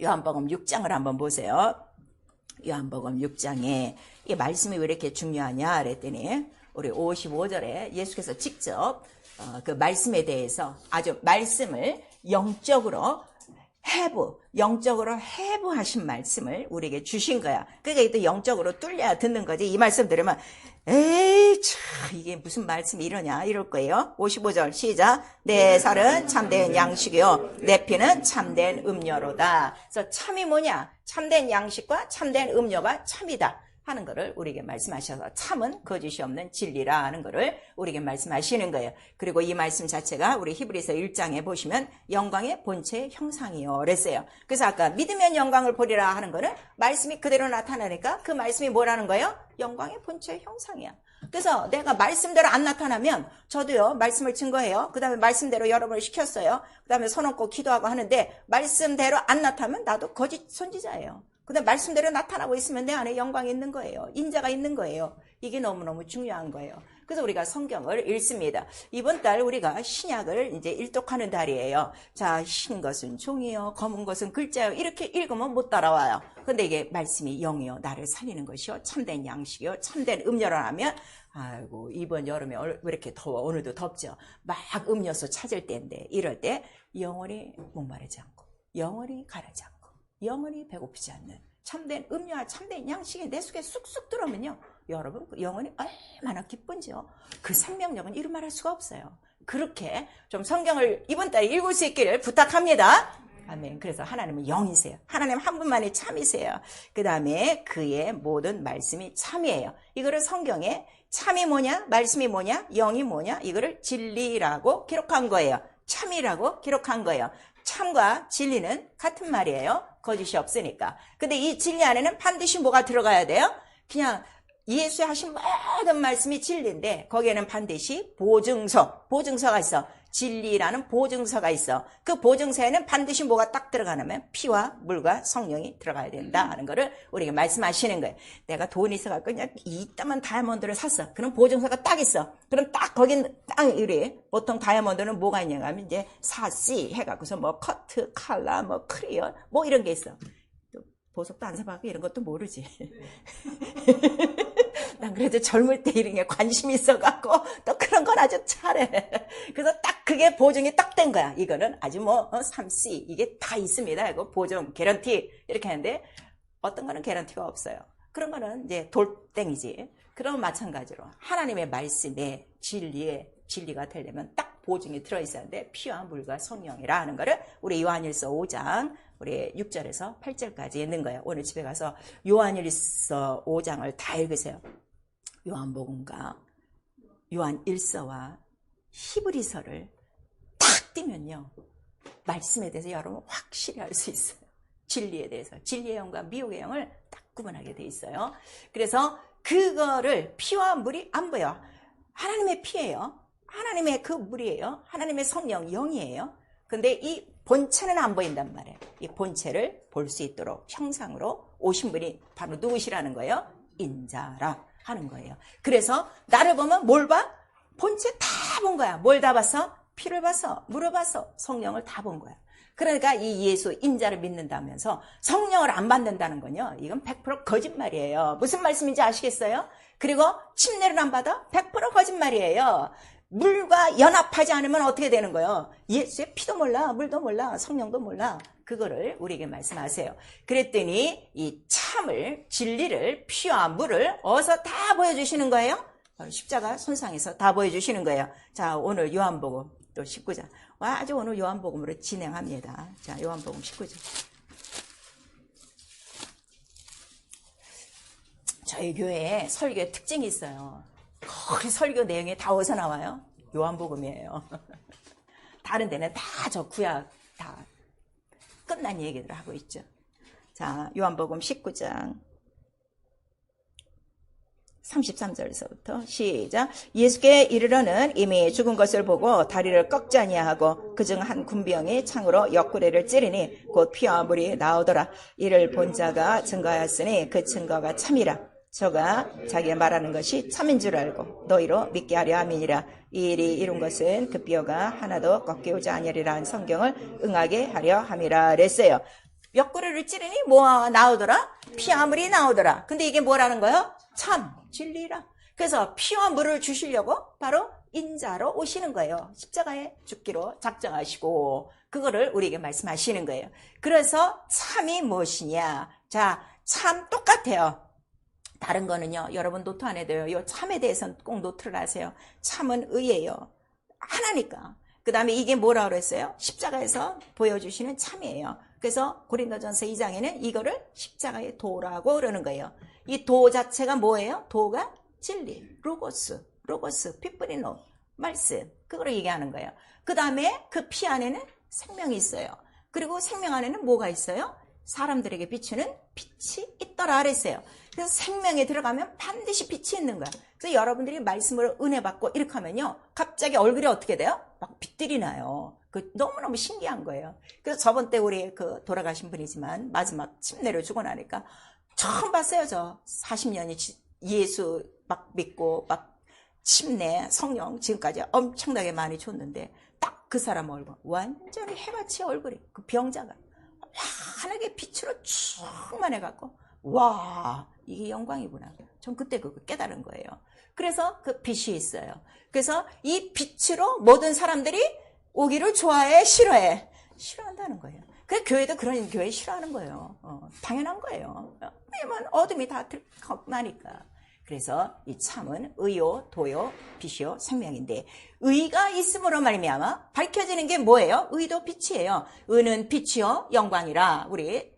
[SPEAKER 1] 요한복음 6장을 한번 보세요. 요한복음 6장에 이 말씀이 왜 이렇게 중요하냐 그랬더니 우리 55절에 예수께서 직접 그 말씀에 대해서 아주 말씀을 영적으로 해부하신 말씀을 우리에게 주신 거야. 그러니까 또 영적으로 뚫려야 듣는 거지. 이 말씀 들으면 에이 참 이게 무슨 말씀이 이러냐 이럴 거예요. 55절 시작. 내 살은 참된 양식이요 내 피는 참된 음료로다. 그래서 참이 뭐냐? 참된 양식과 참된 음료가 참이다 하는 것을 우리에게 말씀하셔서 참은 거짓이 없는 진리라 하는 것을 우리에게 말씀하시는 거예요. 그리고 이 말씀 자체가 우리 히브리서 1장에 보시면 영광의 본체의 형상이요 그랬어요. 그래서 아까 믿으면 영광을 보리라 하는 거는 말씀이 그대로 나타나니까 그 말씀이 뭐라는 거예요? 영광의 본체의 형상이야. 그래서 내가 말씀대로 안 나타나면 저도요 말씀을 증거해요. 그 다음에 말씀대로 여러분을 시켰어요. 그 다음에 손 얹고 기도하고 하는데 말씀대로 안 나타나면 나도 거짓 선지자예요. 근데 말씀대로 나타나고 있으면 내 안에 영광이 있는 거예요. 인자가 있는 거예요. 이게 너무너무 중요한 거예요. 그래서 우리가 성경을 읽습니다. 이번 달 우리가 신약을 이제 일독하는 달이에요. 자, 흰 것은 종이요, 검은 것은 글자요. 이렇게 읽으면 못 따라와요. 근데 이게 말씀이 영이요, 나를 살리는 것이요, 참된 양식이요, 참된 음료라 하면 아이고 이번 여름에 왜 이렇게 더워? 오늘도 덥죠. 막 음료수 찾을 때인데 이럴 때 영원히 목마르지 않고 영원히 가라지 않고 영원히 배고프지 않는 참된 음료와 참된 양식이 내 속에 쑥쑥 들어오면요 여러분 그 영혼이 얼마나 기쁜지요. 그 생명력은 이루 말할 수가 없어요. 그렇게 좀 성경을 이번 달에 읽을 수 있기를 부탁합니다. 아멘. 그래서 하나님은 영이세요. 하나님 한 분만이 참이세요. 그 다음에 그의 모든 말씀이 참이에요. 이거를 성경에 참이 뭐냐 말씀이 뭐냐 영이 뭐냐 이거를 진리라고 기록한 거예요. 참이라고 기록한 거예요. 참과 진리는 같은 말이에요. 거짓이 없으니까. 근데 이 진리 안에는 반드시 뭐가 들어가야 돼요? 그냥 예수의 하신 모든 말씀이 진리인데 거기에는 반드시 보증서가 있어. 진리라는 보증서가 있어. 그 보증서에는 반드시 뭐가 딱 들어가냐면 피와 물과 성령이 들어가야 된다 하는 거를 우리에게 말씀하시는 거예요. 내가 돈이 있어갖고 그냥 이따만 다이아몬드를 샀어. 그럼 보증서가 딱 있어. 그럼 딱 거긴 딱 우리 보통 다이아몬드는 뭐가 있냐면 하면 이제 4C 해갖고서 뭐 커트, 칼라, 뭐 클리어 뭐 이런 게 있어. 보석도 안 사봐고 이런 것도 모르지. 난 그래도 젊을 때 이런 게 관심이 있어갖고 또 그런 건 아주 잘해. 그래서 딱 그게 보증이 딱 된 거야. 이거는 아주 뭐 3C 이게 다 있습니다. 이거 보증, 개런티 이렇게 하는데 어떤 거는 개런티가 없어요. 그런 거는 이제 돌땡이지. 그럼 마찬가지로 하나님의 말씀에 진리가 되려면 딱 보증이 들어있어야 하는데 피와 물과 성령이라 하는 거를 우리 요한일서 5장 우리 6절에서 8절까지 있는 거예요. 오늘 집에 가서 요한일서 5장을 다 읽으세요. 요한복음과 요한일서와 히브리서를 딱 띄면요. 말씀에 대해서 여러분 확실히 알 수 있어요. 진리에 대해서. 진리의 영과 미혹의 영을 딱 구분하게 돼 있어요. 그래서 그거를 피와 물이 안 보여. 하나님의 피예요. 하나님의 그 물이에요. 하나님의 성령, 영이에요. 근데 이 본체는 안 보인단 말이에요. 이 본체를 볼 수 있도록 형상으로 오신 분이 바로 누구시라는 거예요? 인자라 하는 거예요. 그래서 나를 보면 뭘 봐? 본체 다 본 거야. 뭘 다 봤어? 피를 봤어. 물을 봤어. 성령을 다 본 거야. 그러니까 이 예수 인자를 믿는다면서 성령을 안 받는다는 건요. 이건 100% 거짓말이에요. 무슨 말씀인지 아시겠어요? 그리고 침례를 안 받아? 100% 거짓말이에요. 물과 연합하지 않으면 어떻게 되는 거예요? 예수의 피도 몰라, 물도 몰라, 성령도 몰라. 그거를 우리에게 말씀하세요. 그랬더니 이 참을, 진리를, 피와 물을 어디서 다 보여주시는 거예요? 바로 십자가 손상에서 다 보여주시는 거예요. 자, 오늘 요한복음 또 19장. 아주 오늘 요한복음으로 진행합니다. 자, 요한복음 19장. 저희 교회에 설교에 특징이 있어요. 거의 설교 내용이 다 어디서 나와요? 요한복음이에요. 다른 데는 다 저 구약 다 끝난 얘기들 하고 있죠. 자, 요한복음 19장 33절에서부터 시작. 예수께 이르러는 이미 죽은 것을 보고 다리를 꺾지 아니하고 그중 한 군병이 창으로 옆구리를 찌르니 곧 피와 물이 나오더라. 이를 본 자가 증거하였으니 그 증거가 참이라. 저가 자기가 말하는 것이 참인 줄 알고 너희로 믿게 하려 함이니라. 이 일이 이룬 것은 그 뼈가 하나도 꺾이오지 아니하리라 한 성경을 응하게 하려 함이라 그랬어요. 옆구리를 찌르니 뭐가 나오더라? 피와 물이 나오더라. 근데 이게 뭐라는 거예요? 참, 진리라. 그래서 피와 물을 주시려고 바로 인자로 오시는 거예요. 십자가에 죽기로 작정하시고 그거를 우리에게 말씀하시는 거예요. 그래서 참이 무엇이냐? 자, 참 똑같아요. 다른 거는요, 여러분 노트 안에 돼요. 이 참에 대해서는 꼭 노트를 하세요. 참은 의예요. 하나니까. 그 다음에 이게 뭐라고 그랬어요? 십자가에서 보여주시는 참이에요. 그래서 고린도전서 2장에는 이거를 십자가의 도라고 그러는 거예요. 이 도 자체가 뭐예요? 도가 진리, 로고스, 피프리노, 말씀. 그거를 얘기하는 거예요. 그 다음에 그 피 안에는 생명이 있어요. 그리고 생명 안에는 뭐가 있어요? 사람들에게 비추는 빛이 있더라 그랬어요. 그래서 생명에 들어가면 반드시 빛이 있는 거야. 그래서 여러분들이 말씀으로 은혜 받고 이렇게 하면요, 갑자기 얼굴이 어떻게 돼요? 막 빛들이 나요. 그 너무너무 신기한 거예요. 그래서 저번 때 우리 그 돌아가신 분이지만 마지막 침례를 주고 나니까 처음 봤어요. 저 40년이 예수 막 믿고 막 침례, 성령 지금까지 엄청나게 많이 줬는데 딱 그 사람 얼굴 완전히 해같이 얼굴이 그 병자가 환하게 빛으로 충만해갖고 와, 이게 영광이구나. 전 그때 그거 깨달은 거예요. 그래서 그 빛이 있어요. 그래서 이 빛으로 모든 사람들이 오기를 좋아해, 싫어해? 싫어한다는 거예요. 그래서 교회도 그런 교회 싫어하는 거예요. 당연한 거예요. 왜냐면 어둠이 다 나니까. 그래서 이 참은 의요, 도요, 빛이요, 생명인데 의가 있음으로 말미암아 밝혀지는 게 뭐예요? 의도 빛이에요. 의는 빛이요, 영광이라 우리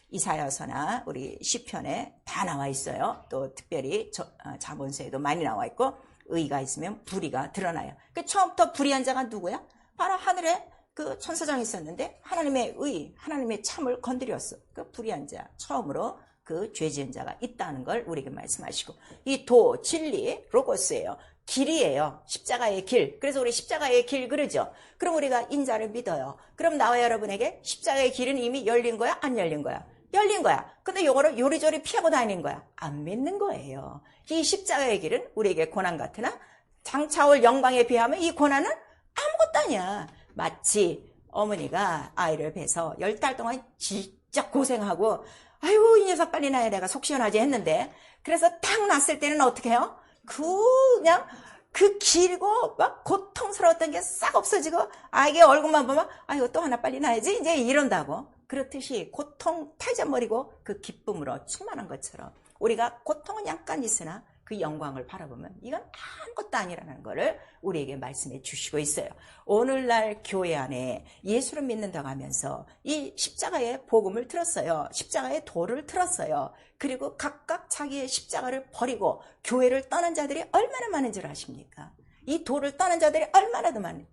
[SPEAKER 1] 이사야서나 우리 시편에 다 나와 있어요. 또 특별히 잠언서에도 많이 나와 있고 의가 있으면 불의가 드러나요. 그 처음부터 불의한 자가 누구야? 바로 하늘에 그 천사장이 있었는데 하나님의 의, 하나님의 참을 건드렸어. 그 불의한 자 처음으로 그 죄 지은 자가 있다는 걸 우리에게 말씀하시고 이 도, 진리, 로고스예요. 길이에요. 십자가의 길. 그래서 우리 십자가의 길 그러죠. 그럼 우리가 인자를 믿어요. 그럼 나와 여러분에게 십자가의 길은 이미 열린 거야? 안 열린 거야? 열린 거야. 근데 요거를 요리조리 피하고 다니는 거야. 안 믿는 거예요. 이 십자가의 길은 우리에게 고난 같으나 장차올 영광에 비하면 이 고난은 아무것도 아니야. 마치 어머니가 아이를 뵈서 10달 동안 진짜 고생하고 아이고 이 녀석 빨리 나야 내가 속 시원하지 했는데 그래서 딱 났을 때는 어떻게 해요? 그냥 그 길고 막 고통스러웠던 게 싹 없어지고 아이의 얼굴만 보면 아이고 또 하나 빨리 나야지 이제 이런다고. 그렇듯이 고통 타져버리고 그 기쁨으로 충만한 것처럼 우리가 고통은 약간 있으나 그 영광을 바라보면 이건 아무것도 아니라는 것을 우리에게 말씀해 주시고 있어요. 오늘날 교회 안에 예수를 믿는다고 하면서 이 십자가의 복음을 들었어요. 십자가의 도를 들었어요. 그리고 각각 자기의 십자가를 버리고 교회를 떠난 자들이 얼마나 많은 줄 아십니까? 이 도를 떠난 자들이 얼마나 더 많은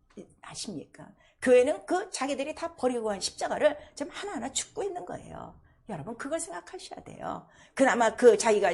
[SPEAKER 1] 아십니까? 교회는 그 자기들이 다 버리고 간 십자가를 지금 하나하나 죽고 있는 거예요. 여러분 그걸 생각하셔야 돼요. 그나마 그 자기가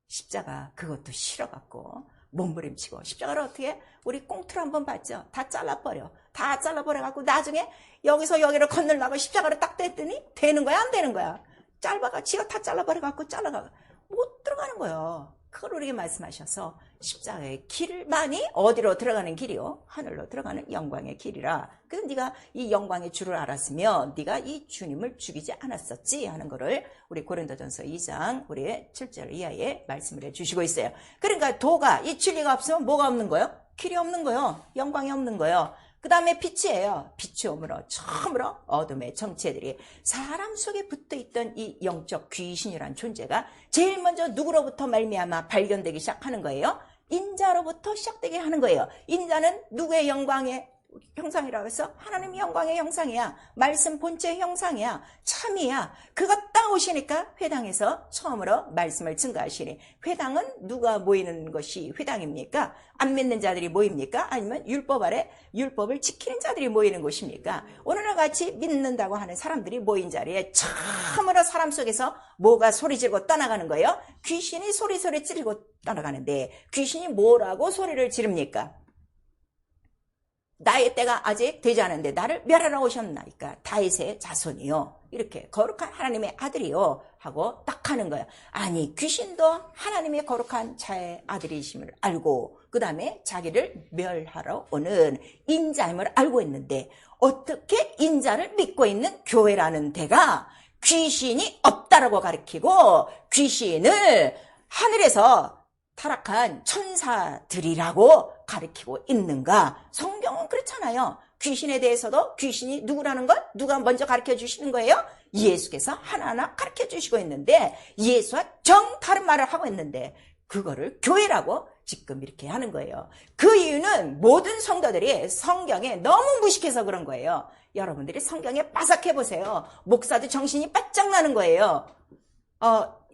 [SPEAKER 1] 십자가 그것도 싫어갖고 몸부림치고 십자가를 어떻게 우리 꽁트로 한번 봤죠. 다 잘라버려. 다 잘라버려갖고 나중에 여기서 여기를 건너려고 십자가를 딱 댔더니 되는 거야 안 되는 거야. 짧아가 지가 다 잘라버려갖고 잘라가 못 들어가는 거예요. 그걸 우리에게 말씀하셔서 십자가의 길만이 어디로 들어가는 길이요? 하늘로 들어가는 영광의 길이라. 그래서 네가 이 영광의 줄을 알았으면 네가 이 주님을 죽이지 않았었지 하는 거를 우리 고린도전서 2장 우리의 7절 이하에 말씀을 해주시고 있어요. 그러니까 도가 이 진리가 없으면 뭐가 없는 거예요? 길이 없는 거예요. 영광이 없는 거예요. 그 다음에 빛이에요. 빛이 오므로 처음으로 어둠의 정체들이 사람 속에 붙어있던 이 영적 귀신이란 존재가 제일 먼저 누구로부터 말미암아 발견되기 시작하는 거예요? 인자로부터 시작되게 하는 거예요. 인자는 누구의 영광의 형상이라고 해서 하나님의 영광의 형상이야. 말씀 본체의 형상이야. 참이야. 그가 딱 오시니까 회당에서 처음으로 말씀을 증거하시니 회당은 누가 모이는 것이 회당입니까? 안 믿는 자들이 모입니까? 아니면 율법 아래 율법을 지키는 자들이 모이는 곳입니까? 오늘날 같이 믿는다고 하는 사람들이 모인 자리에 처음으로 사람 속에서 뭐가 소리 지르고 떠나가는 거예요? 귀신이 소리 지르고 떠나가는데 귀신이 뭐라고 소리를 지릅니까? 나의 때가 아직 되지 않은데 나를 멸하러 오셨나이까 다윗의 자손이요 이렇게 거룩한 하나님의 아들이요 하고 딱 하는 거예요. 아니 귀신도 하나님의 거룩한 자의 아들이심을 알고 그 다음에 자기를 멸하러 오는 인자임을 알고 있는데 어떻게 인자를 믿고 있는 교회라는 데가 귀신이 없다라고 가르치고 귀신을 하늘에서 타락한 천사들이라고 가르치고 있는가? 성경은 그렇잖아요. 귀신에 대해서도 귀신이 누구라는 걸 누가 먼저 가르쳐 주시는 거예요? 예수께서 하나하나 가르쳐 주시고 있는데 예수와 정 다른 말을 하고 있는데 그거를 교회라고 지금 이렇게 하는 거예요. 그 이유는 모든 성도들이 성경에 너무 무식해서 그런 거예요. 여러분들이 성경에 빠삭해 보세요. 목사도 정신이 바짝 나는 거예요.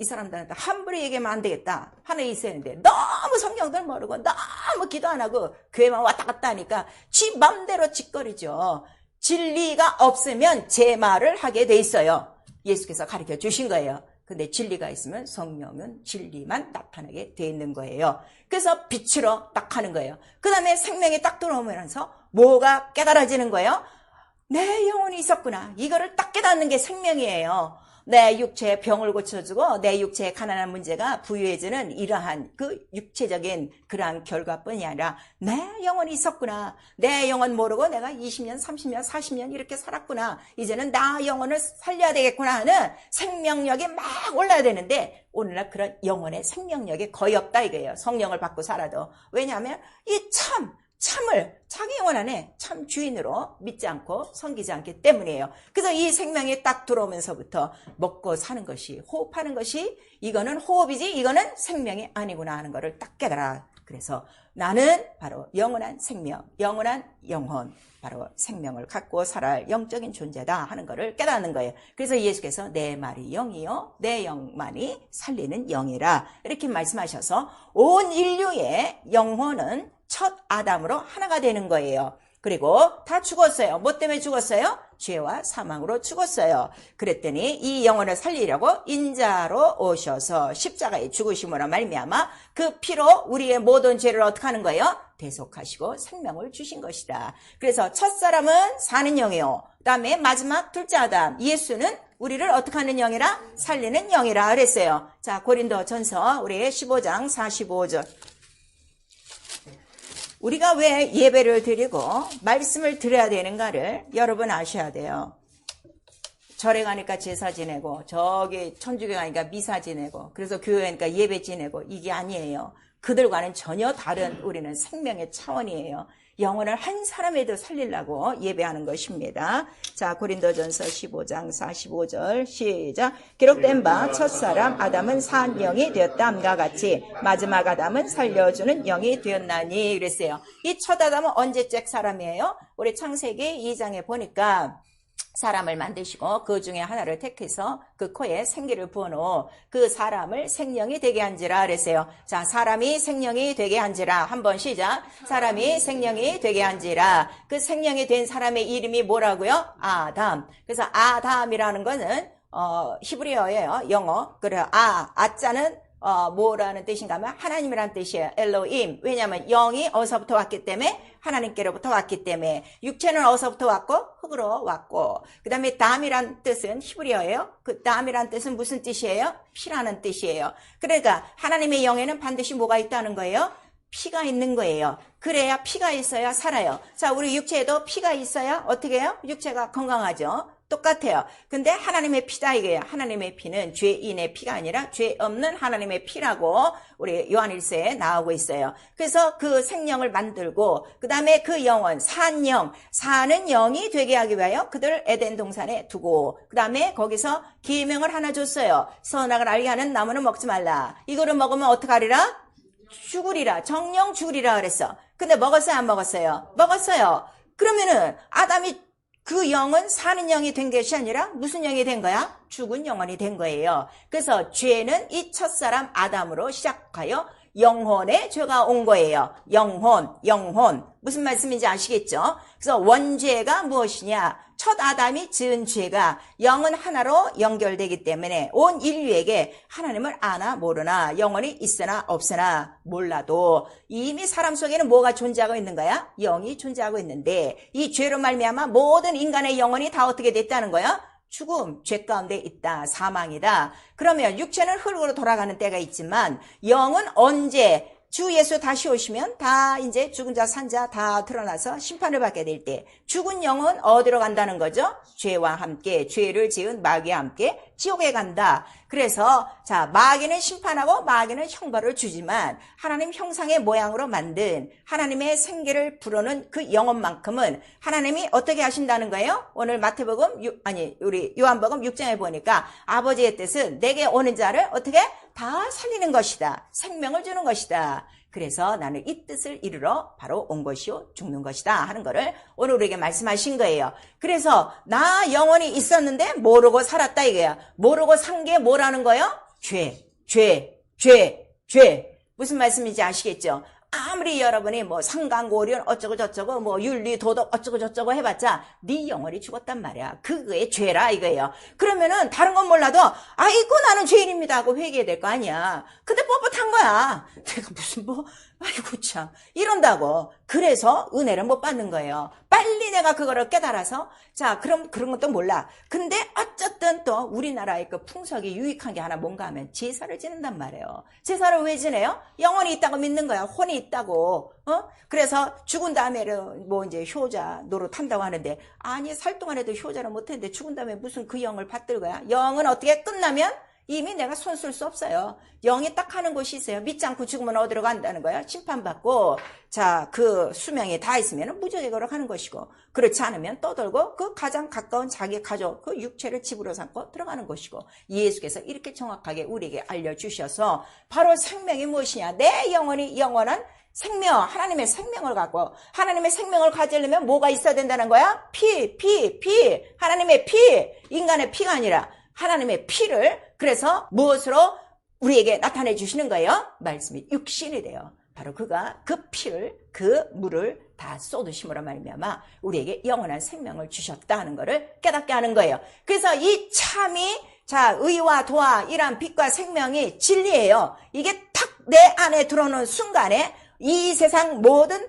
[SPEAKER 1] 이 사람들한테 함부로 얘기하면 안 되겠다 하는 게 있었는데 너무 성경들 모르고 너무 기도 안 하고 교회만 왔다 갔다 하니까 지 맘대로 짓거리죠. 진리가 없으면 제 말을 하게 돼 있어요. 예수께서 가르쳐 주신 거예요. 근데 진리가 있으면 성령은 진리만 나타나게 돼 있는 거예요. 그래서 빛으로 딱 하는 거예요. 그 다음에 생명이 딱 들어오면서 뭐가 깨달아지는 거예요? 내 영혼이 있었구나. 이거를 딱 깨닫는 게 생명이에요. 내 육체의 병을 고쳐주고 내 육체의 가난한 문제가 부유해지는 이러한 그 육체적인 그러한 결과뿐이 아니라 내 영혼이 있었구나. 내 영혼 모르고 내가 20년, 30년, 40년 이렇게 살았구나. 이제는 나 영혼을 살려야 되겠구나 하는 생명력이 막 올라야 되는데 오늘날 그런 영혼의 생명력이 거의 없다 이거예요. 성령을 받고 살아도. 왜냐하면 이 참을 자기 영혼 안에 참 주인으로 믿지 않고 섬기지 않기 때문이에요. 그래서 이 생명이 딱 들어오면서부터 먹고 사는 것이 호흡하는 것이 이거는 호흡이지 이거는 생명이 아니구나 하는 것을 딱 깨달아. 그래서 나는 바로 영원한 생명, 영원한 영혼, 바로 생명을 갖고 살아갈 영적인 존재다 하는 것을 깨닫는 거예요. 그래서 예수께서 내 말이 영이요 내 영만이 살리는 영이라 이렇게 말씀하셔서 온 인류의 영혼은 첫 아담으로 하나가 되는 거예요. 그리고 다 죽었어요. 뭐 때문에 죽었어요? 죄와 사망으로 죽었어요. 그랬더니 이 영혼을 살리려고 인자로 오셔서 십자가에 죽으심으로 말미암아 그 피로 우리의 모든 죄를 어떻게 하는 거예요? 대속하시고 생명을 주신 것이다. 그래서 첫사람은 사는 영이요. 그 다음에 마지막 둘째 아담 예수는 우리를 어떻게 하는 영이라? 살리는 영이라 그랬어요. 자, 고린도전서 우리 15장 45절. 우리가 왜 예배를 드리고 말씀을 드려야 되는가를 여러분 아셔야 돼요. 절에 가니까 제사 지내고 저기 천주교 가니까 미사 지내고 그래서 교회 가니까 예배 지내고 이게 아니에요. 그들과는 전혀 다른 우리는 생명의 차원이에요. 영혼을 한 사람에도 살리려고 예배하는 것입니다. 자, 고린도전서 15장 45절 시작. 기록된 바 첫사람 아담은 산 영이 되었다함과 같이 마지막 아담은 살려주는 영이 되었나니 그랬어요. 이 첫 아담은 언제적 사람이에요? 우리 창세기 2장에 보니까 사람을 만드시고 그 중에 하나를 택해서 그 코에 생기를 부어놓어 그 사람을 생명이 되게 한지라 그랬어요. 자, 사람이 생명이 되게 한지라. 한번 시작. 사람이 생명이 되게 한지라. 그 생명이 된 사람의 이름이 뭐라고요? 아담. 그래서 아담이라는 거는 히브리어예요. 영어. 그래요. 아자는 뭐라는 뜻인가 하면 하나님이라는 뜻이에요. 엘로임. 왜냐하면 영이 어디서부터 왔기 때문에 하나님께로부터 왔기 때문에 육체는 어디서부터 왔고 흙으로 왔고 그 다음에 담이란 뜻은 히브리어예요. 그 담이란 뜻은 무슨 뜻이에요? 피라는 뜻이에요. 그러니까 하나님의 영에는 반드시 뭐가 있다는 거예요? 피가 있는 거예요. 그래야 피가 있어야 살아요. 자, 우리 육체에도 피가 있어야 어떻게 해요? 육체가 건강하죠. 똑같아요. 근데 하나님의 피다 이거예요. 하나님의 피는 죄인의 피가 아니라 죄 없는 하나님의 피라고 우리 요한일서에 나오고 있어요. 그래서 그 생명을 만들고 그 다음에 그 영혼 산 영, 사는 영이 되게 하기 위하여 그들을 에덴 동산에 두고 그 다음에 거기서 계명을 하나 줬어요. 선악을 알게 하는 나무는 먹지 말라. 이거를 먹으면 어떡하리라? 죽으리라. 정령 죽으리라 그랬어. 근데 먹었어요? 안 먹었어요? 먹었어요. 그러면은 아담이 그 영은 사는 영이 된 것이 아니라 무슨 영이 된 거야? 죽은 영혼이 된 거예요. 그래서 죄는 이 첫사람 아담으로 시작하여 영혼의 죄가 온 거예요. 영혼. 무슨 말씀인지 아시겠죠? 그래서 원죄가 무엇이냐? 첫 아담이 지은 죄가 영은 하나로 연결되기 때문에 온 인류에게 하나님을 아나 모르나 영혼이 있으나 없으나 몰라도 이미 사람 속에는 뭐가 존재하고 있는 거야? 영이 존재하고 있는데 이 죄로 말미암아 모든 인간의 영혼이 다 어떻게 됐다는 거야? 죽음, 죄 가운데 있다, 사망이다. 그러면 육체는 흙으로 돌아가는 때가 있지만 영은 언제 주 예수 다시 오시면 다 이제 죽은 자, 산 자 다 드러나서 심판을 받게 될 때 죽은 영은 어디로 간다는 거죠? 죄와 함께, 죄를 지은 마귀와 함께 지옥에 간다. 그래서 자, 마귀는 심판하고 마귀는 형벌을 주지만 하나님 형상의 모양으로 만든 하나님의 생기를 불어넣은 그 영혼만큼은 하나님이 어떻게 하신다는 거예요? 오늘 마태복음 우리 요한복음 6장에 보니까 아버지의 뜻은 내게 오는 자를 어떻게 다 살리는 것이다. 생명을 주는 것이다. 그래서 나는 이 뜻을 이루러 바로 온 것이요 죽는 것이다 하는 거를 오늘 우리에게 말씀하신 거예요. 그래서 나 영혼이 있었는데 모르고 살았다 이거야. 모르고 산 게 뭐라는 거예요? 죄. 무슨 말씀인지 아시겠죠? 아무리 여러분이 뭐 상간고리온 어쩌고 저쩌고 뭐 윤리 도덕 어쩌고 저쩌고 해봤자 네 영혼이 죽었단 말이야. 그게 죄라 이거예요. 그러면은 다른 건 몰라도 아이고 나는 죄인입니다 하고 회개해야 될 거 아니야. 근데 뻣뻣한 거야. 내가 무슨 아이고 참 이런다고. 그래서 은혜를 못 받는 거예요. 빨리 내가 그거를 깨달아서 자 그럼 그런 것도 몰라. 근데 어쨌든 또 우리나라의 그 풍속이 유익한 게 하나 뭔가 하면 제사를 지낸단 말이에요. 제사를 왜 지내요? 영혼이 있다고 믿는 거야. 혼이 있다고. 그래서 죽은 다음에는 뭐 이제 효자 노릇한다고 하는데 아니 살 동안에도 효자를 못했는데 죽은 다음에 무슨 그 영을 받들 거야? 영은 어떻게 끝나면 이미 내가 손 쓸 수 없어요. 영이 딱 하는 곳이 있어요. 믿지 않고 죽으면 어디로 간다는 거야? 심판받고 자, 그 수명이 다 있으면 무적으로 가는 것이고 그렇지 않으면 떠돌고 그 가장 가까운 자기 가족 그 육체를 집으로 삼고 들어가는 것이고 예수께서 이렇게 정확하게 우리에게 알려주셔서 바로 생명이 무엇이냐? 내 영혼이 영원한 생명, 하나님의 생명을 갖고 하나님의 생명을 가지려면 뭐가 있어야 된다는 거야? 피. 하나님의 피. 인간의 피가 아니라 하나님의 피를 그래서 무엇으로 우리에게 나타내 주시는 거예요? 말씀이 육신이 돼요. 바로 그가 그 피를, 그 물을 다 쏟으심으로 말미암아 우리에게 영원한 생명을 주셨다 하는 것을 깨닫게 하는 거예요. 그래서 이 참이, 자, 의와 도와 이란 빛과 생명이 진리예요. 이게 탁 내 안에 들어오는 순간에 이 세상 모든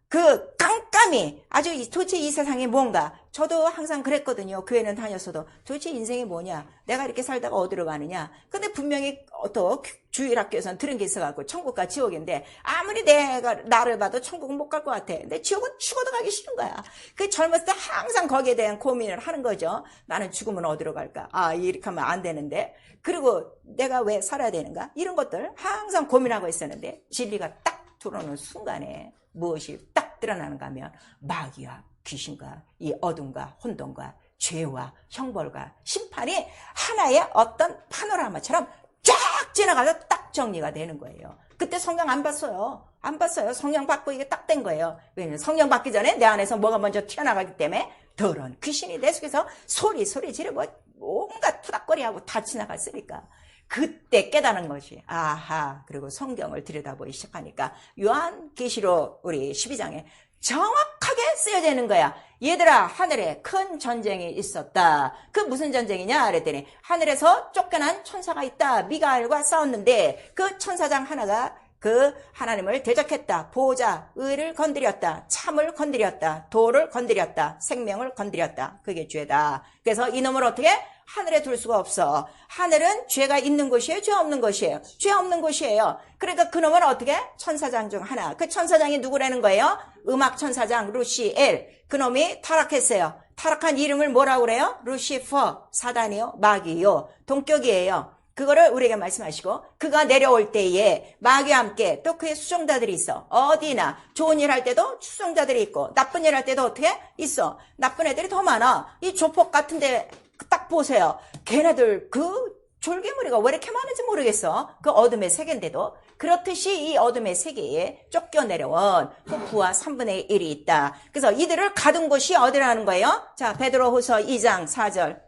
[SPEAKER 1] 그 깜깜이, 아주 도대체 이 세상이 뭔가, 저도 항상 그랬거든요. 교회는 다녔어도 도대체 인생이 뭐냐, 내가 이렇게 살다가 어디로 가느냐. 근데 분명히 또 주일학교에서는 들은 게 있어갖고 천국과 지옥인데, 아무리 내가 나를 봐도 천국은 못 갈 것 같아. 근데 지옥은 죽어도 가기 싫은 거야. 그 젊었을 때 항상 거기에 대한 고민을 하는 거죠. 나는 죽으면 어디로 갈까? 아, 이렇게 하면 안 되는데, 그리고 내가 왜 살아야 되는가, 이런 것들 항상 고민하고 있었는데, 진리가 딱 들어오는 순간에 무엇이 딱 드러나는가 하면 마귀와 귀신과 이 어둠과 혼돈과 죄와 형벌과 심판이 하나의 어떤 파노라마처럼 쫙 지나가서 딱 정리가 되는 거예요. 그때 성경 안 봤어요. 안 봤어요. 성령 받고 이게 딱 된 거예요. 왜냐면 성령 받기 전에 내 안에서 뭐가 먼저 튀어나가기 때문에 더러운 귀신이 내 속에서 소리 지르고 온갖 투닥거리하고 다 지나갔으니까 그때 깨닫는 것이, 아하. 그리고 성경을 들여다보기 시작하니까 요한계시록 우리 12장에 정확하게 쓰여져 있는 거야. 얘들아, 하늘에 큰 전쟁이 있었다. 그 무슨 전쟁이냐 그랬더니 하늘에서 쫓겨난 천사가 있다. 미가엘과 싸웠는데 그 천사장 하나가 그 하나님을 대적했다. 보호자, 의를 건드렸다. 참을 건드렸다. 도를 건드렸다. 생명을 건드렸다. 그게 죄다. 그래서 이놈을 어떻게? 하늘에 둘 수가 없어. 하늘은 죄가 있는 곳이에요? 죄 없는 곳이에요? 죄 없는 곳이에요. 그러니까 그놈은 어떻게? 천사장 중 하나. 그 천사장이 누구라는 거예요? 음악 천사장 루시엘. 그놈이 타락했어요. 타락한 이름을 뭐라고 그래요? 루시퍼. 사단이요? 마귀요. 동격이에요. 그거를 우리에게 말씀하시고, 그가 내려올 때에 마귀와 함께 또 그의 수종자들이 있어. 어디나 좋은 일 할 때도 수종자들이 있고, 나쁜 일 할 때도 어떻게 있어? 나쁜 애들이 더 많아. 이 조폭 같은데 딱 보세요. 걔네들 그 졸개무리가 왜 이렇게 많은지 모르겠어. 그 어둠의 세계인데도. 그렇듯이 이 어둠의 세계에 쫓겨 내려온 그 부하 3분의 1이 있다. 그래서 이들을 가둔 곳이 어디라는 거예요? 자, 베드로후서 2장 4절.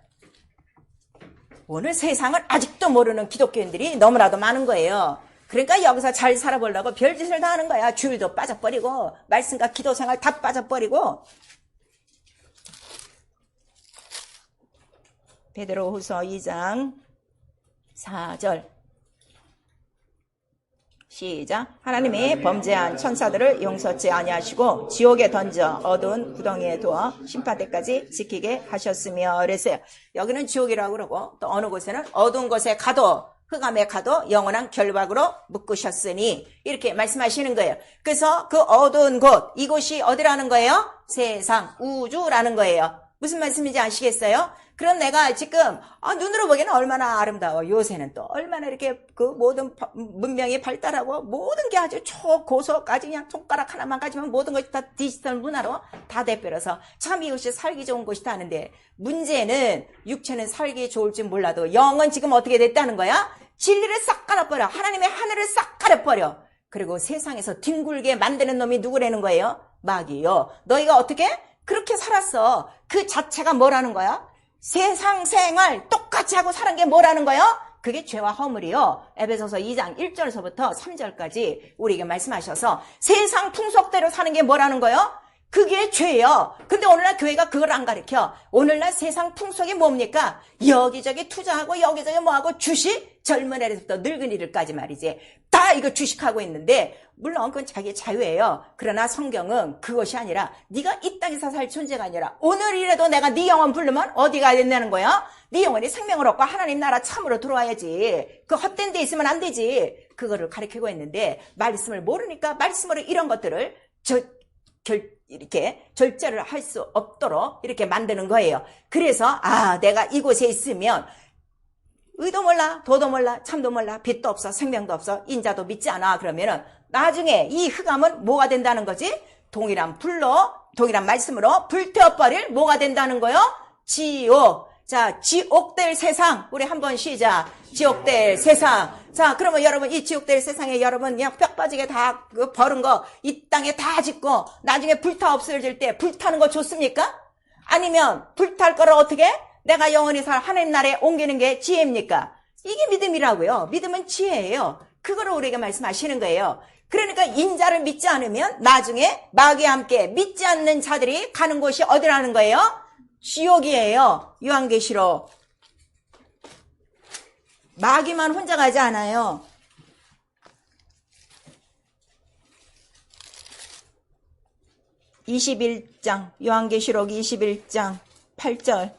[SPEAKER 1] 오늘 세상을 아직도 모르는 기독교인들이 너무나도 많은 거예요. 그러니까 여기서 잘 살아보려고 별짓을 다 하는 거야. 주일도 빠져버리고 말씀과 기도 생활 다 빠져버리고. 베드로후서 2장 4절 시작. 하나님이 범죄한 천사들을 용서치 아니하시고 지옥에 던져 어두운 구덩이에 두어 심판때까지 지키게 하셨으며 그랬어요. 여기는 지옥이라고 그러고 또 어느 곳에는 어두운 곳에 가도 흑암에 가도 영원한 결박으로 묶으셨으니 이렇게 말씀하시는 거예요. 그래서 그 어두운 곳, 이곳이 어디라는 거예요? 세상, 우주라는 거예요. 무슨 말씀인지 아시겠어요? 그럼 내가 지금 눈으로 보기에는 얼마나 아름다워. 요새는 또 얼마나 이렇게 그 모든 문명이 발달하고 모든 게 아주 초고속까지 그냥 손가락 하나만 가지면 모든 것이 다 디지털 문화로 다 대표해서 참 이것이 살기 좋은 곳이다 하는데 문제는 육체는 살기 좋을지 몰라도 영은 지금 어떻게 됐다는 거야? 진리를 싹 깔아버려. 하나님의 하늘을 싹 깔아버려. 그리고 세상에서 뒹굴게 만드는 놈이 누구라는 거예요? 마귀요. 너희가 어떻게? 그렇게 살았어. 그 자체가 뭐라는 거야? 세상 생활 똑같이 하고 사는 게 뭐라는 거예요? 그게 죄와 허물이요. 에베소서 2장 1절서부터 3절까지 우리에게 말씀하셔서 세상 풍속대로 사는 게 뭐라는 거예요? 그게 죄예요. 근데 오늘날 교회가 그걸 안 가르쳐. 오늘날 세상 풍속이 뭡니까? 여기저기 투자하고 여기저기 뭐하고 주식, 젊은 애들부터 늙은이들까지 말이지. 다 이거 주식하고 있는데 물론 그건 자기의 자유예요. 그러나 성경은 그것이 아니라 네가 이 땅에서 살 존재가 아니라 오늘이라도 내가 네 영혼 부르면 어디 가야 된다는 거야? 네 영혼이 생명을 얻고 하나님 나라 참으로 들어와야지. 그 헛된 데 있으면 안 되지. 그거를 가르치고 있는데 말씀을 모르니까 말씀으로 이런 것들을 이렇게 절제를 할 수 없도록 이렇게 만드는 거예요. 그래서 내가 이곳에 있으면 의도 몰라, 도도 몰라, 참도 몰라, 빛도 없어, 생명도 없어, 인자도 믿지 않아. 그러면은 나중에 이 흑암은 뭐가 된다는 거지? 동일한 불로, 동일한 말씀으로 불태워버릴 뭐가 된다는 거요? 지옥. 자, 지옥될 세상. 우리 한번 시작. 지옥될 세상. 자, 그러면 여러분 이 지옥될 세상에 여러분 그냥 뼈 빠지게 다 버린 거 이 땅에 다 짓고 나중에 불타 없어질 때 불타는 거 좋습니까? 아니면 불탈 거를 어떻게? 내가 영원히 살 하나님 나라에 옮기는 게 지혜입니까? 이게 믿음이라고요. 믿음은 지혜예요. 그거를 우리에게 말씀하시는 거예요. 그러니까 인자를 믿지 않으면 나중에 마귀와 함께 믿지 않는 자들이 가는 곳이 어디라는 거예요? 지옥이에요. 요한계시록. 마귀만 혼자 가지 않아요. 요한계시록 21장 8절.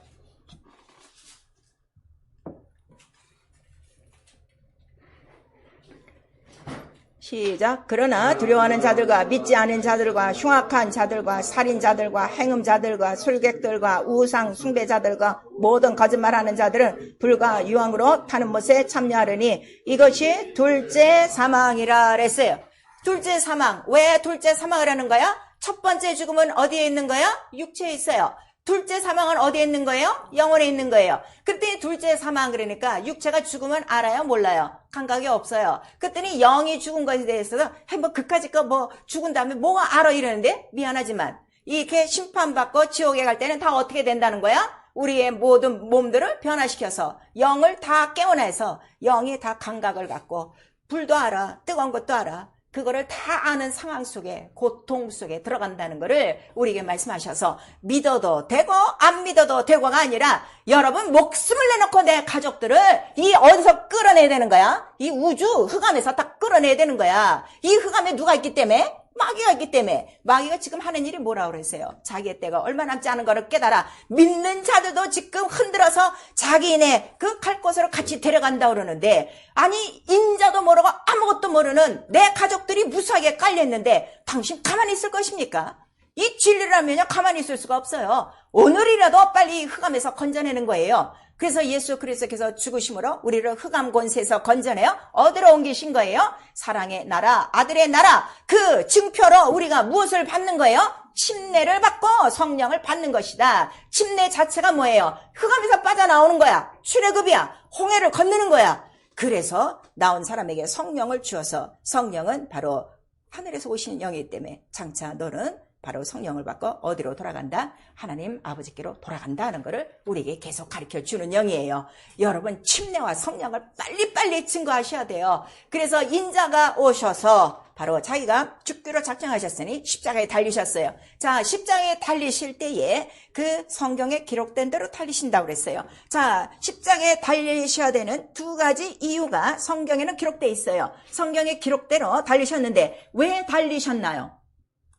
[SPEAKER 1] 시작. 그러나 두려워하는 자들과 믿지 않은 자들과 흉악한 자들과 살인자들과 행음자들과 술객들과 우상 숭배자들과 모든 거짓말하는 자들은 불과 유황으로 타는 못에 참여하려니 이것이 둘째 사망이라 그랬어요. 둘째 사망. 왜 둘째 사망을 하는 거야? 첫 번째 죽음은 어디에 있는 거야? 육체에 있어요. 둘째 사망은 어디에 있는 거예요? 영혼에 있는 거예요. 그때 둘째 사망 그러니까 육체가 죽으면 알아요? 몰라요? 감각이 없어요. 그랬더니 영이 죽은 것에 대해서도 뭐 그까짓 거 뭐 죽은 다음에 뭐가 알아 이러는데 미안하지만 이렇게 심판받고 지옥에 갈 때는 다 어떻게 된다는 거야? 우리의 모든 몸들을 변화시켜서 영을 다 깨어내서 영이 다 감각을 갖고 불도 알아, 뜨거운 것도 알아. 그거를 다 아는 상황 속에 고통 속에 들어간다는 거를 우리에게 말씀하셔서 믿어도 되고 안 믿어도 되고가 아니라 여러분 목숨을 내놓고 내 가족들을 이 어디서 끌어내야 되는 거야? 이 우주 흑암에서 다 끌어내야 되는 거야. 이 흑암에 누가 있기 때문에? 마귀가 있기 때문에. 마귀가 지금 하는 일이 뭐라고 그랬어요? 자기의 때가 얼마 남지 않은 거를 깨달아 믿는 자들도 지금 흔들어서 자기네 그 갈 곳으로 같이 데려간다고 그러는데, 아니 인자도 모르고 아무것도 모르는 내 가족들이 무수하게 깔렸는데 당신 가만히 있을 것입니까? 이 진리라면요 가만히 있을 수가 없어요. 오늘이라도 빨리 흑암에서 건져내는 거예요. 그래서 예수 그리스도께서 죽으심으로 우리를 흑암 권세에서 건져내요 어디로 옮기신 거예요? 사랑의 나라, 아들의 나라. 그 증표로 우리가 무엇을 받는 거예요? 침례를 받고 성령을 받는 것이다. 침례 자체가 뭐예요? 흑암에서 빠져나오는 거야. 출애굽이야. 홍해를 건너는 거야. 그래서 나온 사람에게 성령을 주어서, 성령은 바로 하늘에서 오시는 영이기 때문에 장차 너는 바로 성령을 받고 어디로 돌아간다? 하나님 아버지께로 돌아간다는 것을 우리에게 계속 가르쳐주는 영이에요. 여러분 침례와 성령을 빨리빨리 증거하셔야 돼요. 그래서 인자가 오셔서 바로 자기가 죽기로 작정하셨으니 십자가에 달리셨어요. 자, 십자가에 달리실 때에 그 성경에 기록된 대로 달리신다고 그랬어요. 자, 십자가에 달리셔야 되는 두 가지 이유가 성경에는 기록되어 있어요. 성경에 기록대로 달리셨는데 왜 달리셨나요?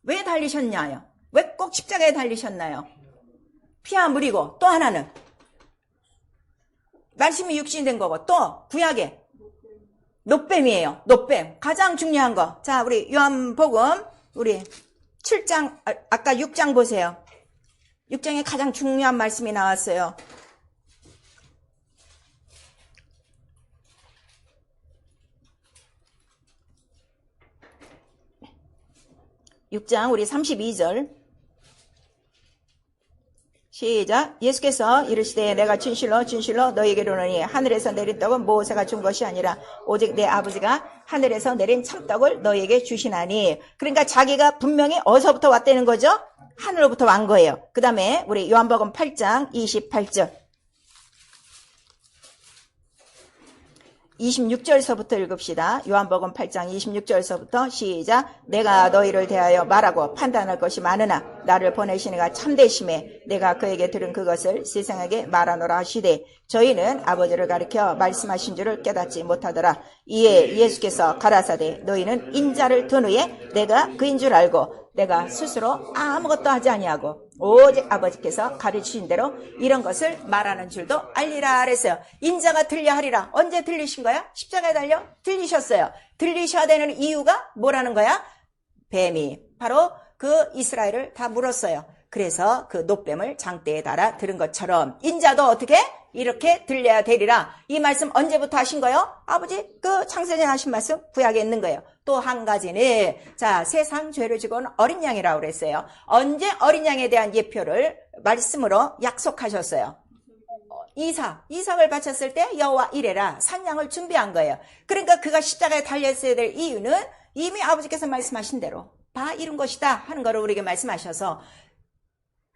[SPEAKER 1] 왜 달리셨냐요? 왜 꼭 십자가에 달리셨나요? 피와 물이고, 또 하나는 말씀이 육신이 된 거고, 또 구약에 노뱀이에요. 노뱀. 가장 중요한 거. 자, 우리 요한복음 우리 7장 아까 6장 보세요. 6장에 가장 중요한 말씀이 나왔어요. 6장 우리 32절 시작. 예수께서 이르시되 내가 진실로 진실로 너희에게로 이르노니 하늘에서 내린 떡은 모세가 준 것이 아니라 오직 내 아버지가 하늘에서 내린 참떡을 너희에게 주시나니. 그러니까 자기가 분명히 어디서부터 왔다는 거죠? 하늘로부터 완 거예요. 그 다음에 우리 요한복음 8장 28절 26절서부터 읽읍시다. 요한복음 8장 26절서부터 시작. 내가 너희를 대하여 말하고 판단할 것이 많으나 나를 보내신 이가 참되심에 내가 그에게 들은 그것을 세상에게 말하노라 하시되 저희는 아버지를 가리켜 말씀하신 줄을 깨닫지 못하더라. 이에 예수께서 가라사대 너희는 인자를 둔 후에 내가 그인 줄 알고 내가 스스로 아무것도 하지 아니하고 오직 아버지께서 가르치신 대로 이런 것을 말하는 줄도 알리라 그랬어요. 인자가 들려 하리라. 언제 들리신 거야? 십자가에 달려? 들리셨어요. 들리셔야 되는 이유가 뭐라는 거야? 뱀이 바로 그 이스라엘을 다 물었어요. 그래서 그 노뱀을 장대에 달아 들은 것처럼 인자도 어떻게? 이렇게 들려야 되리라. 이 말씀 언제부터 하신 거예요? 아버지 그 창세전에 하신 말씀 구약에 있는 거예요. 또 한 가지는 자 세상 죄를 지고 온 어린 양이라고 그랬어요. 언제 어린 양에 대한 예표를 말씀으로 약속하셨어요? 이삭을 바쳤을 때 여호와 이레라 산양을 준비한 거예요. 그러니까 그가 십자가에 달렸어야 될 이유는 이미 아버지께서 말씀하신 대로 다 이룬 것이다 하는 거를 우리에게 말씀하셔서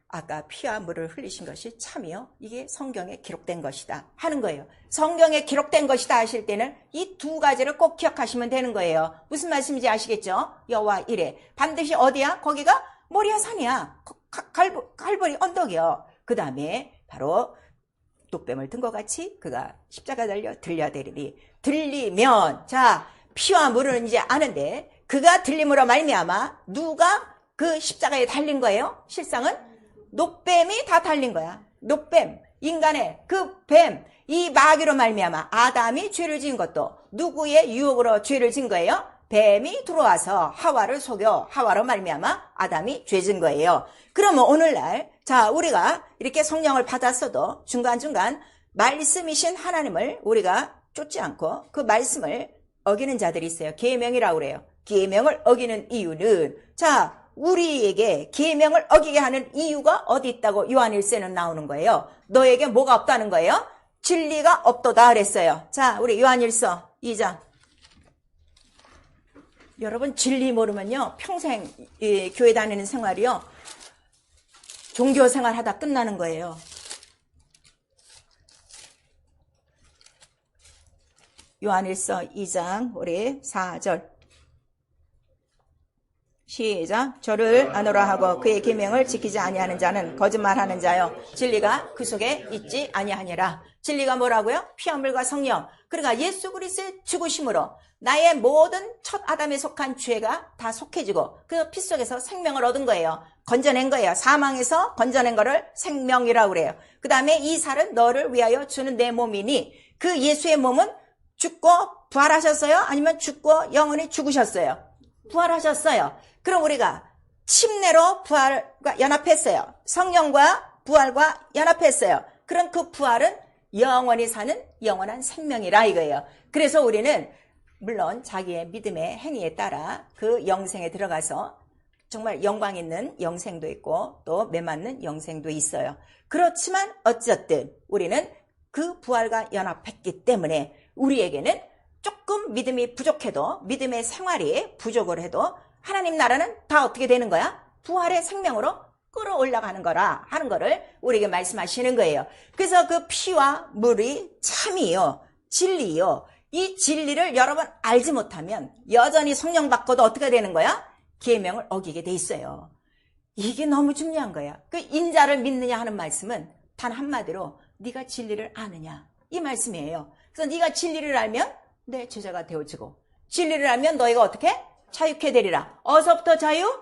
[SPEAKER 1] 아까 피와 물을 흘리신 것이 참이요 이게 성경에 기록된 것이다 하는 거예요. 성경에 기록된 것이다 하실 때는 이 두 가지를 꼭 기억하시면 되는 거예요. 무슨 말씀인지 아시겠죠? 여호와 이레 반드시 어디야? 거기가 모리아 산이야. 갈보리 언덕이요. 그 다음에 바로 독뱀을 든 것 같이 그가 십자가 달려 들려되리니 들리면 자 피와 물은 이제 아는데 그가 들림으로 말미암아 누가 그 십자가에 달린 거예요? 실상은 녹뱀이 다 달린 거야. 녹뱀 인간의 그 뱀 이 마귀로 말미암아 아담이 죄를 지은 것도 누구의 유혹으로 죄를 지은 거예요? 뱀이 들어와서 하와를 속여 하와로 말미암아 아담이 죄 지은 거예요. 그러면 오늘날 자 우리가 이렇게 성령을 받았어도 중간중간 말씀이신 하나님을 우리가 쫓지 않고 그 말씀을 어기는 자들이 있어요. 계명이라고 그래요. 계명을 어기는 이유는 자 우리에게 계명을 어기게 하는 이유가 어디 있다고 요한일서는 나오는 거예요. 너에게 뭐가 없다는 거예요? 진리가 없도다 그랬어요. 자 우리 요한일서 2장 여러분 진리 모르면요 평생 교회 다니는 생활이요 종교 생활 하다 끝나는 거예요. 요한일서 2장 우리 4절 시작. 저를 아노라 하고 그의 계명을 지키지 아니하는 자는 거짓말하는 자요 진리가 그 속에 있지 아니하니라. 진리가 뭐라고요? 피와 물과 성령. 그러니까 예수 그리스도의 죽으심으로 나의 모든 첫 아담에 속한 죄가 다 속해지고 그 피 속에서 생명을 얻은 거예요. 건져낸 거예요. 사망에서 건져낸 거를 생명이라고 그래요. 그 다음에 이 살은 너를 위하여 주는 내 몸이니 그 예수의 몸은 죽고 부활하셨어요? 아니면 죽고 영원히 죽으셨어요? 부활하셨어요. 그럼 우리가 침례로 부활과 연합했어요. 성령과 부활과 연합했어요. 그럼 그 부활은 영원히 사는 영원한 생명이라 이거예요. 그래서 우리는 물론 자기의 믿음의 행위에 따라 그 영생에 들어가서 정말 영광 있는 영생도 있고 또 매맞는 영생도 있어요. 그렇지만 어쨌든 우리는 그 부활과 연합했기 때문에 우리에게는 조금 믿음이 부족해도 믿음의 생활이 부족을 해도 하나님 나라는 다 어떻게 되는 거야? 부활의 생명으로 끌어올라가는 거라 하는 거를 우리에게 말씀하시는 거예요. 그래서 그 피와 물이 참이요 진리요 이 진리를 여러분 알지 못하면 여전히 성령 받고도 어떻게 되는 거야? 계명을 어기게 돼 있어요. 이게 너무 중요한 거야. 그 인자를 믿느냐 하는 말씀은 단 한마디로 네가 진리를 아느냐 이 말씀이에요. 그래서 네가 진리를 알면 내 제자가 되어지고 진리를 알면 너희가 어떻게? 자유케 되리라. 어서부터 자유?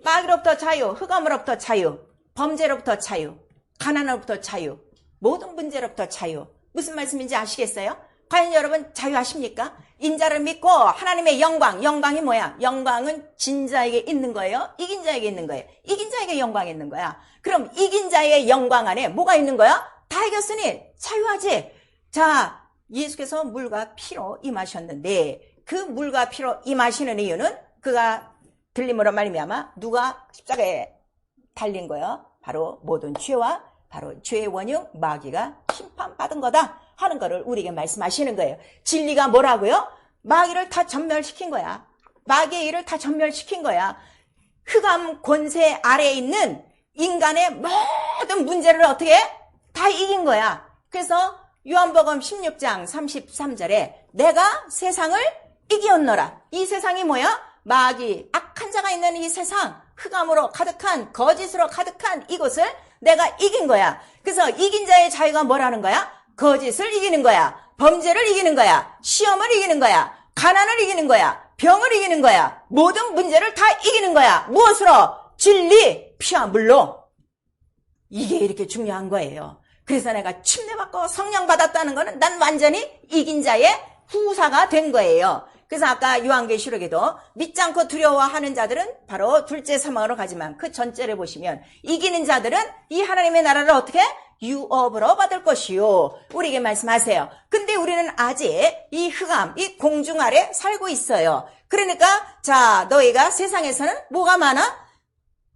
[SPEAKER 1] 마귀로부터 자유, 흑암으로부터 자유, 범죄로부터 자유, 가난으로부터 자유, 모든 문제로부터 자유. 무슨 말씀인지 아시겠어요? 과연 여러분 자유하십니까? 인자를 믿고 하나님의 영광이 뭐야? 영광은 진 자에게 있는 거예요? 이긴 자에게 있는 거예요? 이긴 자에게 영광이 있는 거야. 그럼 이긴 자의 영광 안에 뭐가 있는 거야? 다 이겼으니 자유하지. 자, 예수께서 물과 피로 임하셨는데 그 물과 피로 임하시는 이유는 그가 들림으로 말미암아 누가 십자가에 달린 거예요? 바로 모든 죄와 바로 죄의 원흉 마귀가 심판받은 거다 하는 거를 우리에게 말씀하시는 거예요. 진리가 뭐라고요? 마귀를 다 전멸시킨 거야. 마귀의 일을 다 전멸시킨 거야. 흑암 권세 아래에 있는 인간의 모든 문제를 어떻게 해? 다 이긴 거야. 그래서 요한복음 16장 33절에 내가 세상을 이기었노라. 이 세상이 뭐야? 마귀, 악한 자가 있는 이 세상, 흑암으로 가득한, 거짓으로 가득한 이곳을 내가 이긴 거야. 그래서 이긴 자의 자유가 뭐라는 거야? 거짓을 이기는 거야. 범죄를 이기는 거야. 시험을 이기는 거야. 가난을 이기는 거야. 병을 이기는 거야. 모든 문제를 다 이기는 거야. 무엇으로? 진리, 피와 물로. 이게 이렇게 중요한 거예요. 그래서 내가 침례받고 성령 받았다는 거는 난 완전히 이긴 자의 후사가 된 거예요. 그래서 아까 요한계시록에도 믿지 않고 두려워하는 자들은 바로 둘째 사망으로 가지만 그 전체를 보시면 이기는 자들은 이 하나님의 나라를 어떻게? 유업으로 받을 것이요. 우리에게 말씀하세요. 근데 우리는 아직 이 흑암, 이 공중 아래 살고 있어요. 그러니까 자 너희가 세상에서는 뭐가 많아?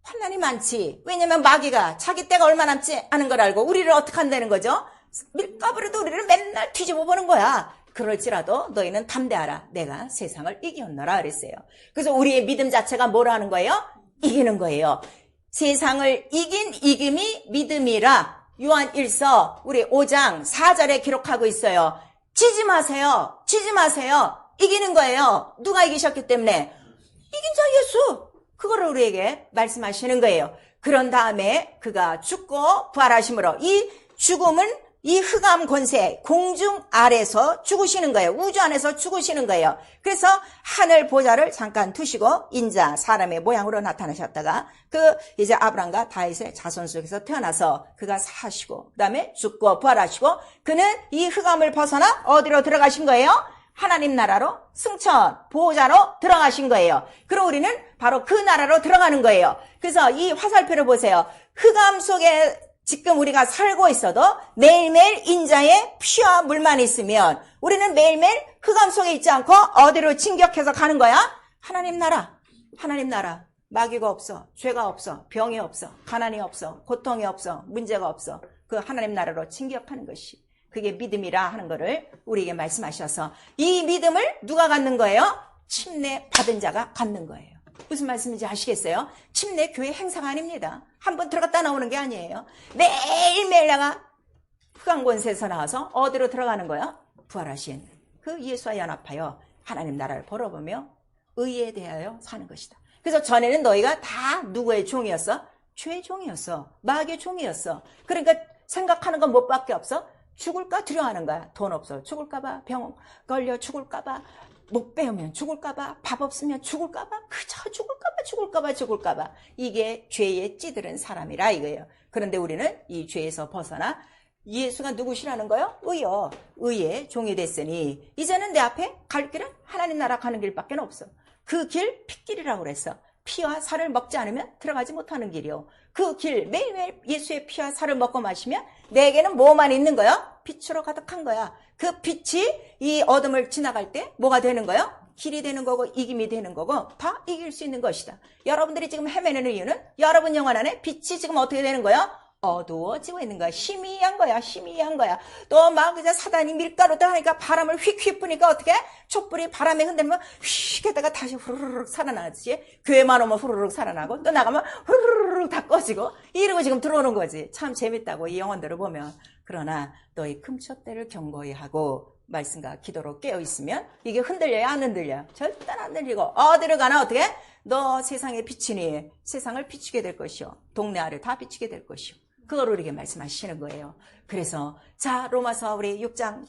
[SPEAKER 1] 환난이 많지. 왜냐면 마귀가 자기 때가 얼마 남지 않은 걸 알고 우리를 어떻게 한다는 거죠? 밀가부리도 우리를 맨날 뒤집어 보는 거야. 그럴지라도 너희는 담대하라. 내가 세상을 이겼노라 그랬어요. 그래서 우리의 믿음 자체가 뭐라는 거예요? 이기는 거예요. 세상을 이긴 이김이 믿음이라. 요한 1서 우리 5장 4절에 기록하고 있어요. 지지 마세요. 지지 마세요. 이기는 거예요. 누가 이기셨기 때문에? 이긴 자 예수. 그거를 우리에게 말씀하시는 거예요. 그런 다음에 그가 죽고 부활하심으로 이 죽음은 이 흑암 권세, 공중 아래서 죽으시는 거예요. 우주 안에서 죽으시는 거예요. 그래서 하늘 보좌를 잠깐 두시고 인자 사람의 모양으로 나타나셨다가 이제 아브람과 다윗의 자손 속에서 태어나서 그가 사시고 그다음에 죽고 부활하시고 그는 이 흑암을 벗어나 어디로 들어가신 거예요? 하나님 나라로 승천 보호자로 들어가신 거예요. 그리고 우리는 바로 그 나라로 들어가는 거예요. 그래서 이 화살표를 보세요. 흑암 속에 지금 우리가 살고 있어도 매일매일 인자의 피와 물만 있으면 우리는 매일매일 흑암 속에 있지 않고 어디로 진격해서 가는 거야? 하나님 나라. 하나님 나라. 마귀가 없어. 죄가 없어. 병이 없어. 가난이 없어. 고통이 없어. 문제가 없어. 그 하나님 나라로 진격하는 것이 그게 믿음이라 하는 거를 우리에게 말씀하셔서 이 믿음을 누가 갖는 거예요? 침례 받은 자가 갖는 거예요. 무슨 말씀인지 아시겠어요? 침례 교회 행사가 아닙니다. 한 번 들어갔다 나오는 게 아니에요. 매일매일 내가 흑암 권세에서 나와서 어디로 들어가는 거야? 부활하신 그 예수와 연합하여 하나님 나라를 벌어보며 의에 대하여 사는 것이다. 그래서 전에는 너희가 다 누구의 종이었어? 죄의 종이었어. 마귀의 종이었어. 그러니까 생각하는 건 뭐밖에 없어? 죽을까 두려워하는 거야. 돈 없어 죽을까 봐, 병 걸려 죽을까 봐, 목 베으면 죽을까 봐, 밥 없으면 죽을까 봐, 그저 죽을까 봐. 이게 죄에 찌들은 사람이라 이거예요. 그런데 우리는 이 죄에서 벗어나 예수가 누구시라는 거요? 의요. 의의 종이 됐으니 이제는 내 앞에 갈 길은 하나님 나라 가는 길밖에 없어. 그 길 핏길이라고 그랬어. 피와 살을 먹지 않으면 들어가지 못하는 길이요. 그 길 매일매일 예수의 피와 살을 먹고 마시면 내게는 뭐만 있는 거요? 빛으로 가득한 거야. 그 빛이 이 어둠을 지나갈 때 뭐가 되는 거요? 길이 되는 거고 이김이 되는 거고 다 이길 수 있는 것이다. 여러분들이 지금 헤매는 이유는 여러분 영혼 안에 빛이 지금 어떻게 되는 거요? 어두워지고 있는 거야. 희미한 거야. 또 막 이제 사단이 밀가루도 하니까 바람을 휙휙 부니까 어떻게? 촛불이 바람에 흔들면 휙 했다가 다시 후루룩 살아나지. 교회만 오면 후루룩 살아나고 또 나가면 후루룩 다 꺼지고 이러고 지금 들어오는 거지. 참 재밌다고 이 영혼들을 보면. 그러나 너희 금초대를 경고히 하고 말씀과 기도로 깨어있으면 이게 흔들려야 안 흔들려? 절대 안 흔들리고 어디를 가나 어떻게? 너 세상에 비치니 세상을 비추게 될 것이요. 동네 아래 다 비추게 될 것이요. 그걸 우리에게 말씀하시는 거예요. 그래서 자 로마서 우리 6장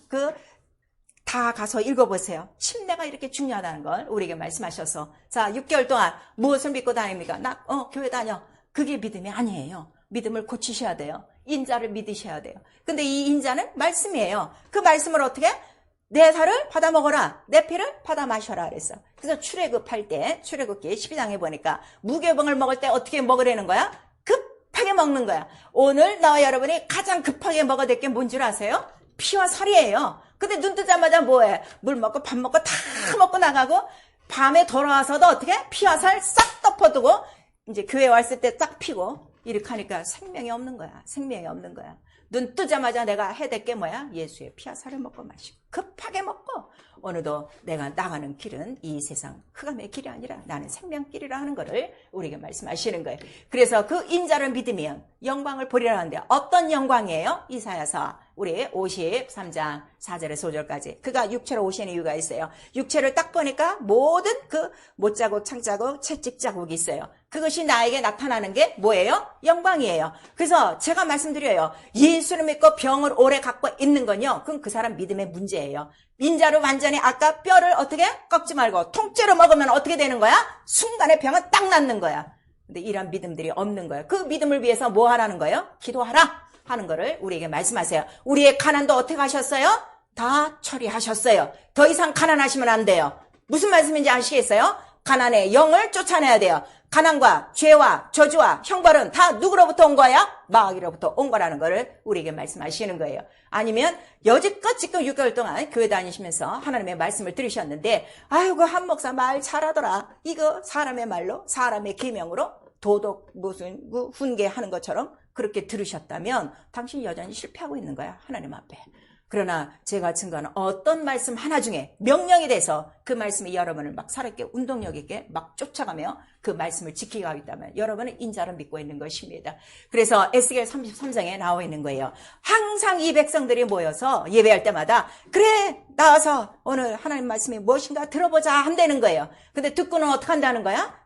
[SPEAKER 1] 다 가서 읽어보세요. 침례가 이렇게 중요하다는 걸 우리에게 말씀하셔서 자 6개월 동안 무엇을 믿고 다닙니까? 나 교회 다녀. 그게 믿음이 아니에요. 믿음을 고치셔야 돼요. 인자를 믿으셔야 돼요. 근데 이 인자는 말씀이에요. 그 말씀을 어떻게? 내 살을 받아 먹어라. 내 피를 받아 마셔라 그랬어. 그래서 출애굽할 때 출애굽기 12장에 보니까 무교병을 먹을 때 어떻게 먹으라는 거야? 급하게 먹는 거야. 오늘 나와 여러분이 가장 급하게 먹어야 될 게 뭔 줄 아세요? 피와 살이에요. 근데 눈 뜨자마자 뭐해? 물 먹고 밥 먹고 다 먹고 나가고 밤에 돌아와서도 어떻게? 피와 살 싹 덮어두고 이제 교회 왔을 때 딱 피고 이렇게 하니까 생명이 없는 거야. 눈 뜨자마자 내가 해야 될 게 뭐야? 예수의 피와 살을 먹고 마시고 급하게 먹고 어느덧 내가 나가는 길은 이 세상 흑암의 길이 아니라 나는 생명길이라 하는 거를 우리에게 말씀하시는 거예요. 그래서 그 인자를 믿으면 영광을 보리라 하는데 어떤 영광이에요? 이사야서 우리 53장 4절에서 5절까지 그가 육체로 오시는 이유가 있어요. 육체를 딱 보니까 모든 그 못자국, 창자국, 채찍자국이 있어요. 그것이 나에게 나타나는 게 뭐예요? 영광이에요. 그래서 제가 말씀드려요. 예수를 믿고 병을 오래 갖고 있는 건요. 그럼 그 사람 믿음의 문제예요. 인자를 완전히 아까 뼈를 어떻게 꺾지 말고 통째로 먹으면 어떻게 되는 거야? 순간에 병은 딱 낫는 거야. 근데 이런 믿음들이 없는 거예요. 그 믿음을 위해서 뭐 하라는 거예요? 기도하라 하는 거를 우리에게 말씀하세요. 우리의 가난도 어떻게 하셨어요? 다 처리하셨어요. 더 이상 가난하시면 안 돼요. 무슨 말씀인지 아시겠어요? 가난의 영을 쫓아내야 돼요. 가난과 죄와 저주와 형벌은 다 누구로부터 온 거야? 마귀로부터 온 거라는 거를 우리에게 말씀하시는 거예요. 아니면 여지껏 지금 6개월 동안 교회 다니시면서 하나님의 말씀을 들으셨는데 아이고 한 목사 말 잘하더라. 이거 사람의 말로 사람의 계명으로 도덕 무슨 훈계하는 것처럼 그렇게 들으셨다면 당신이 여전히 실패하고 있는 거야. 하나님 앞에. 그러나 제가 증거하는 어떤 말씀 하나 중에 명령이 돼서 그 말씀이 여러분을 막 살아있게 운동력 있게 막 쫓아가며 그 말씀을 지키게 하고 있다면 여러분은 인자를 믿고 있는 것입니다. 그래서 에스겔 33장에 나와 있는 거예요. 항상 이 백성들이 모여서 예배할 때마다 그래 나와서 오늘 하나님 말씀이 무엇인가 들어보자 한다는 거예요. 근데 듣고는 어떻게 한다는 거야?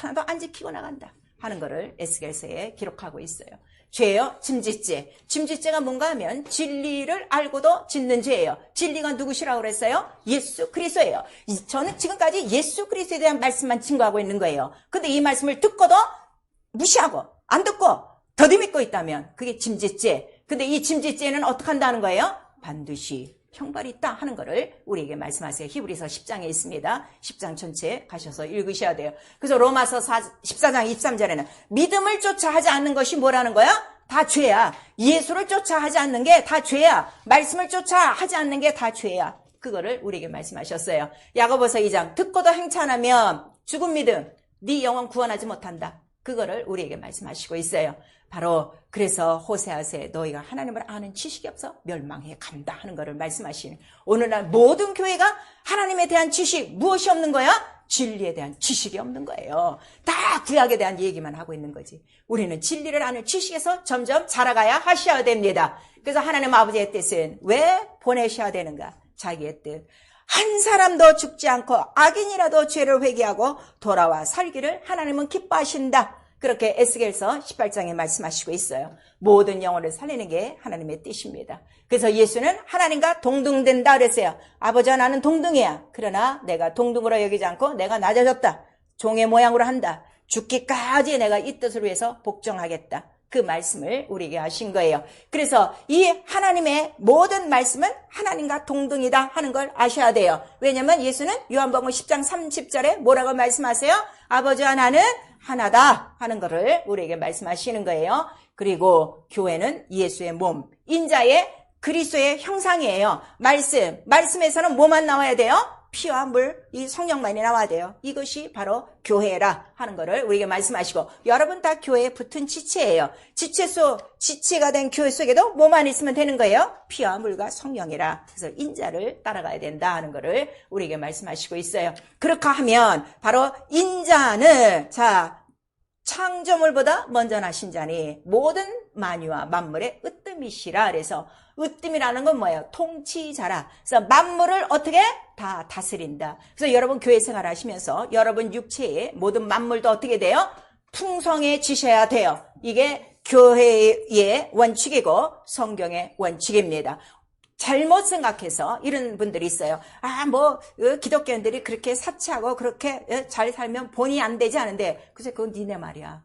[SPEAKER 1] 하나도 안 지키고 나간다 하는 거를 에스겔서에 기록하고 있어요. 죄요? 짐짓죄. 짐짓죄가 뭔가 하면 진리를 알고도 짓는 죄예요. 진리가 누구시라고 그랬어요? 예수 그리스도예요. 저는 지금까지 예수 그리스도에 대한 말씀만 증거하고 있는 거예요. 근데 이 말씀을 듣고도 무시하고 안 듣고 더듬고 있다면 그게 짐짓죄. 근데 이 짐짓죄는 어떻게 한다는 거예요? 반드시 형벌이 있다 하는 거를 우리에게 말씀하세요. 히브리서 10장에 있습니다. 10장 전체 가셔서 읽으셔야 돼요. 그래서 로마서 14장 23절에는 믿음을 쫓아 하지 않는 것이 뭐라는 거야? 다 죄야. 예수를 쫓아 하지 않는 게 다 죄야. 말씀을 쫓아 하지 않는 게 다 죄야. 그거를 우리에게 말씀하셨어요. 야고보서 2장 듣고도 행치 않으면 죽은 믿음 네 영혼 구원하지 못한다. 그거를 우리에게 말씀하시고 있어요. 바로 그래서 호세아서에 너희가 하나님을 아는 지식이 없어 멸망해 간다 하는 것을 말씀하시는 오늘날 모든 교회가 하나님에 대한 지식 무엇이 없는 거야? 진리에 대한 지식이 없는 거예요. 다 구약에 대한 얘기만 하고 있는 거지. 우리는 진리를 아는 지식에서 점점 자라가야 하셔야 됩니다. 그래서 하나님 아버지의 뜻은 왜 보내셔야 되는가? 자기의 뜻. 한 사람도 죽지 않고 악인이라도 죄를 회개하고 돌아와 살기를 하나님은 기뻐하신다. 그렇게 에스겔서 18장에 말씀하시고 있어요. 모든 영혼을 살리는 게 하나님의 뜻입니다. 그래서 예수는 하나님과 동등된다 그랬어요. 아버지와 나는 동등이야. 그러나 내가 동등으로 여기지 않고 내가 낮아졌다. 종의 모양으로 한다. 죽기까지 내가 이 뜻을 위해서 복종하겠다. 그 말씀을 우리에게 하신 거예요. 그래서 이 하나님의 모든 말씀은 하나님과 동등이다 하는 걸 아셔야 돼요. 왜냐하면 예수는 요한복음 10장 30절에 뭐라고 말씀하세요? 아버지와 나는 하나다 하는 것을 우리에게 말씀하시는 거예요. 그리고 교회는 예수의 몸, 인자의 그리스도의 형상이에요. 말씀에서는 뭐만 나와야 돼요? 피와 물, 이 성령만이 나와야 돼요. 이것이 바로 교회라 하는 것을 우리에게 말씀하시고 여러분 다 교회에 붙은 지체예요. 지체가 된 교회 속에도 뭐만 있으면 되는 거예요? 피와 물과 성령이라. 그래서 인자를 따라가야 된다 하는 것을 우리에게 말씀하시고 있어요. 그렇게 하면 바로 인자는 창조물보다 먼저 나신 자니 모든 만유와 만물의 으뜸이시라. 그래서 으뜸이라는 건 뭐예요? 통치자라. 그래서 만물을 어떻게? 다 다스린다. 그래서 여러분 교회 생활 하시면서 여러분 육체의 모든 만물도 어떻게 돼요? 풍성해지셔야 돼요. 이게 교회의 원칙이고 성경의 원칙입니다. 잘못 생각해서 이런 분들이 있어요. 기독교인들이 그렇게 사치하고 그렇게 잘 살면 본의 안 되지 않은데, 글쎄, 그건 니네 말이야.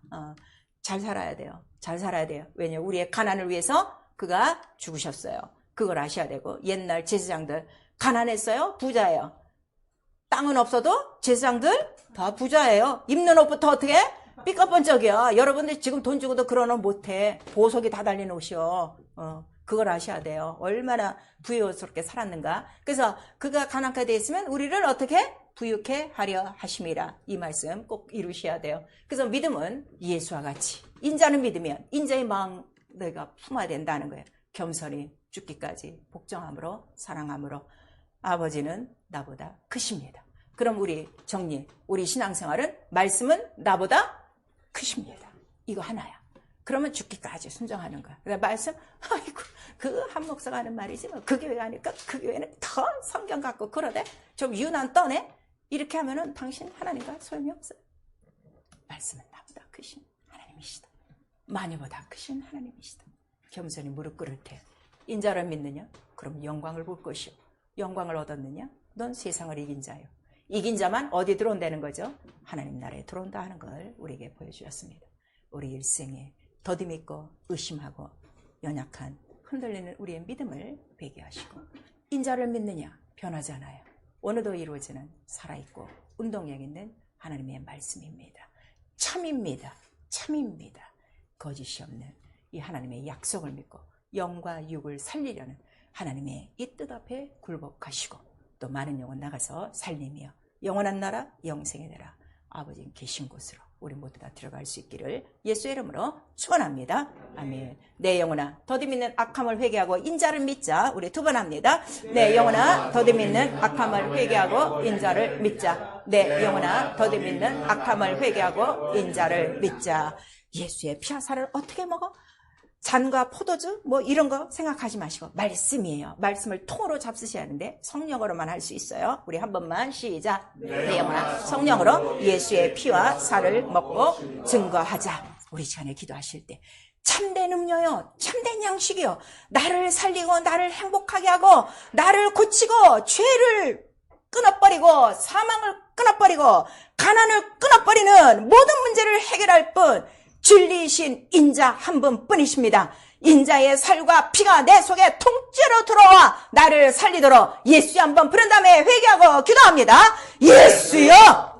[SPEAKER 1] 잘 살아야 돼요. 잘 살아야 돼요. 왜냐면 우리의 가난을 위해서 그가 죽으셨어요. 그걸 아셔야 되고, 옛날 제사장들 가난했어요? 부자예요. 땅은 없어도 제사장들 다 부자예요. 입는 옷부터 어떻게? 삐까뻔쩍이야. 여러분들 지금 돈 주고도 그런 옷 못해. 보석이 다 달린 옷이요. 그걸 아셔야 돼요. 얼마나 부유스럽게 살았는가. 그래서 그가 가난하게 되었으면 우리를 어떻게 부유케 하려 하심이라. 이 말씀 꼭 이루셔야 돼요. 그래서 믿음은 예수와 같이 인자는 믿으면 인자의 마음 너희가 품어야 된다는 거예요. 겸손히 죽기까지 복종함으로 사랑함으로 아버지는 나보다 크십니다. 그럼 우리 신앙생활은 말씀은 나보다 크십니다. 이거 하나야. 그러면 죽기까지 순종하는 거야. 그러니까 말씀, 그 한 목사가 하는 말이지 뭐. 그 교회 가니까 그 교회는 더 성경 갖고 그러대. 좀 유난 떠네. 이렇게 하면은 당신 하나님과 소용이 없어요. 말씀은 나보다 크신 하나님이시다. 만유보다 크신 하나님이시다. 겸손히 무릎 꿇을 때 인자를 믿느냐? 그럼 영광을 볼 것이요. 영광을 얻었느냐? 넌 세상을 이긴 자요. 이긴 자만 어디 들어온다는 거죠? 하나님 나라에 들어온다 하는 걸 우리에게 보여주셨습니다. 우리 일생에 더디믿고 의심하고 연약한 흔들리는 우리의 믿음을 배게 하시고 인자를 믿느냐? 변하지 않아요. 오늘도 이루어지는 살아있고 운동력 있는 하나님의 말씀입니다. 참입니다. 거짓이 없는 이 하나님의 약속을 믿고 영과 육을 살리려는 하나님의 이 뜻 앞에 굴복하시고 또 많은 영혼 나가서 살리며 영원한 나라 영생의 나라 아버지 계신 곳으로 우리 모두 다 들어갈 수 있기를 예수의 이름으로 축원합니다. 아멘. 내 영혼아 더디 믿는 악함을 회개하고 인자를 믿자. 우리 두 번 합니다. 내 영혼아 더디 믿는 악함을 회개하고 인자를 믿자. 내 영혼아 더디 믿는 악함을 회개하고 인자를 믿자. 예수의 피와 살을 어떻게 먹어? 잔과 포도주 뭐 이런 거 생각하지 마시고 말씀이에요. 말씀을 통으로 잡수셔야 하는데 성령으로만 할 수 있어요. 우리 한 번만 시작. 내 영혼아 성령으로 예수의 피와 살을 먹고 증거하자. 우리 시간에 기도하실 때 참된 음료요, 참된 양식이요, 나를 살리고 나를 행복하게 하고 나를 고치고 죄를 끊어버리고 사망을 끊어버리고 가난을 끊어버리는 모든 문제를 해결할 뿐 진리이신 인자 한 분뿐이십니다. 인자의 살과 피가 내 속에 통째로 들어와 나를 살리도록 예수여 한번 부른 다음에 회개하고 기도합니다. 예수여!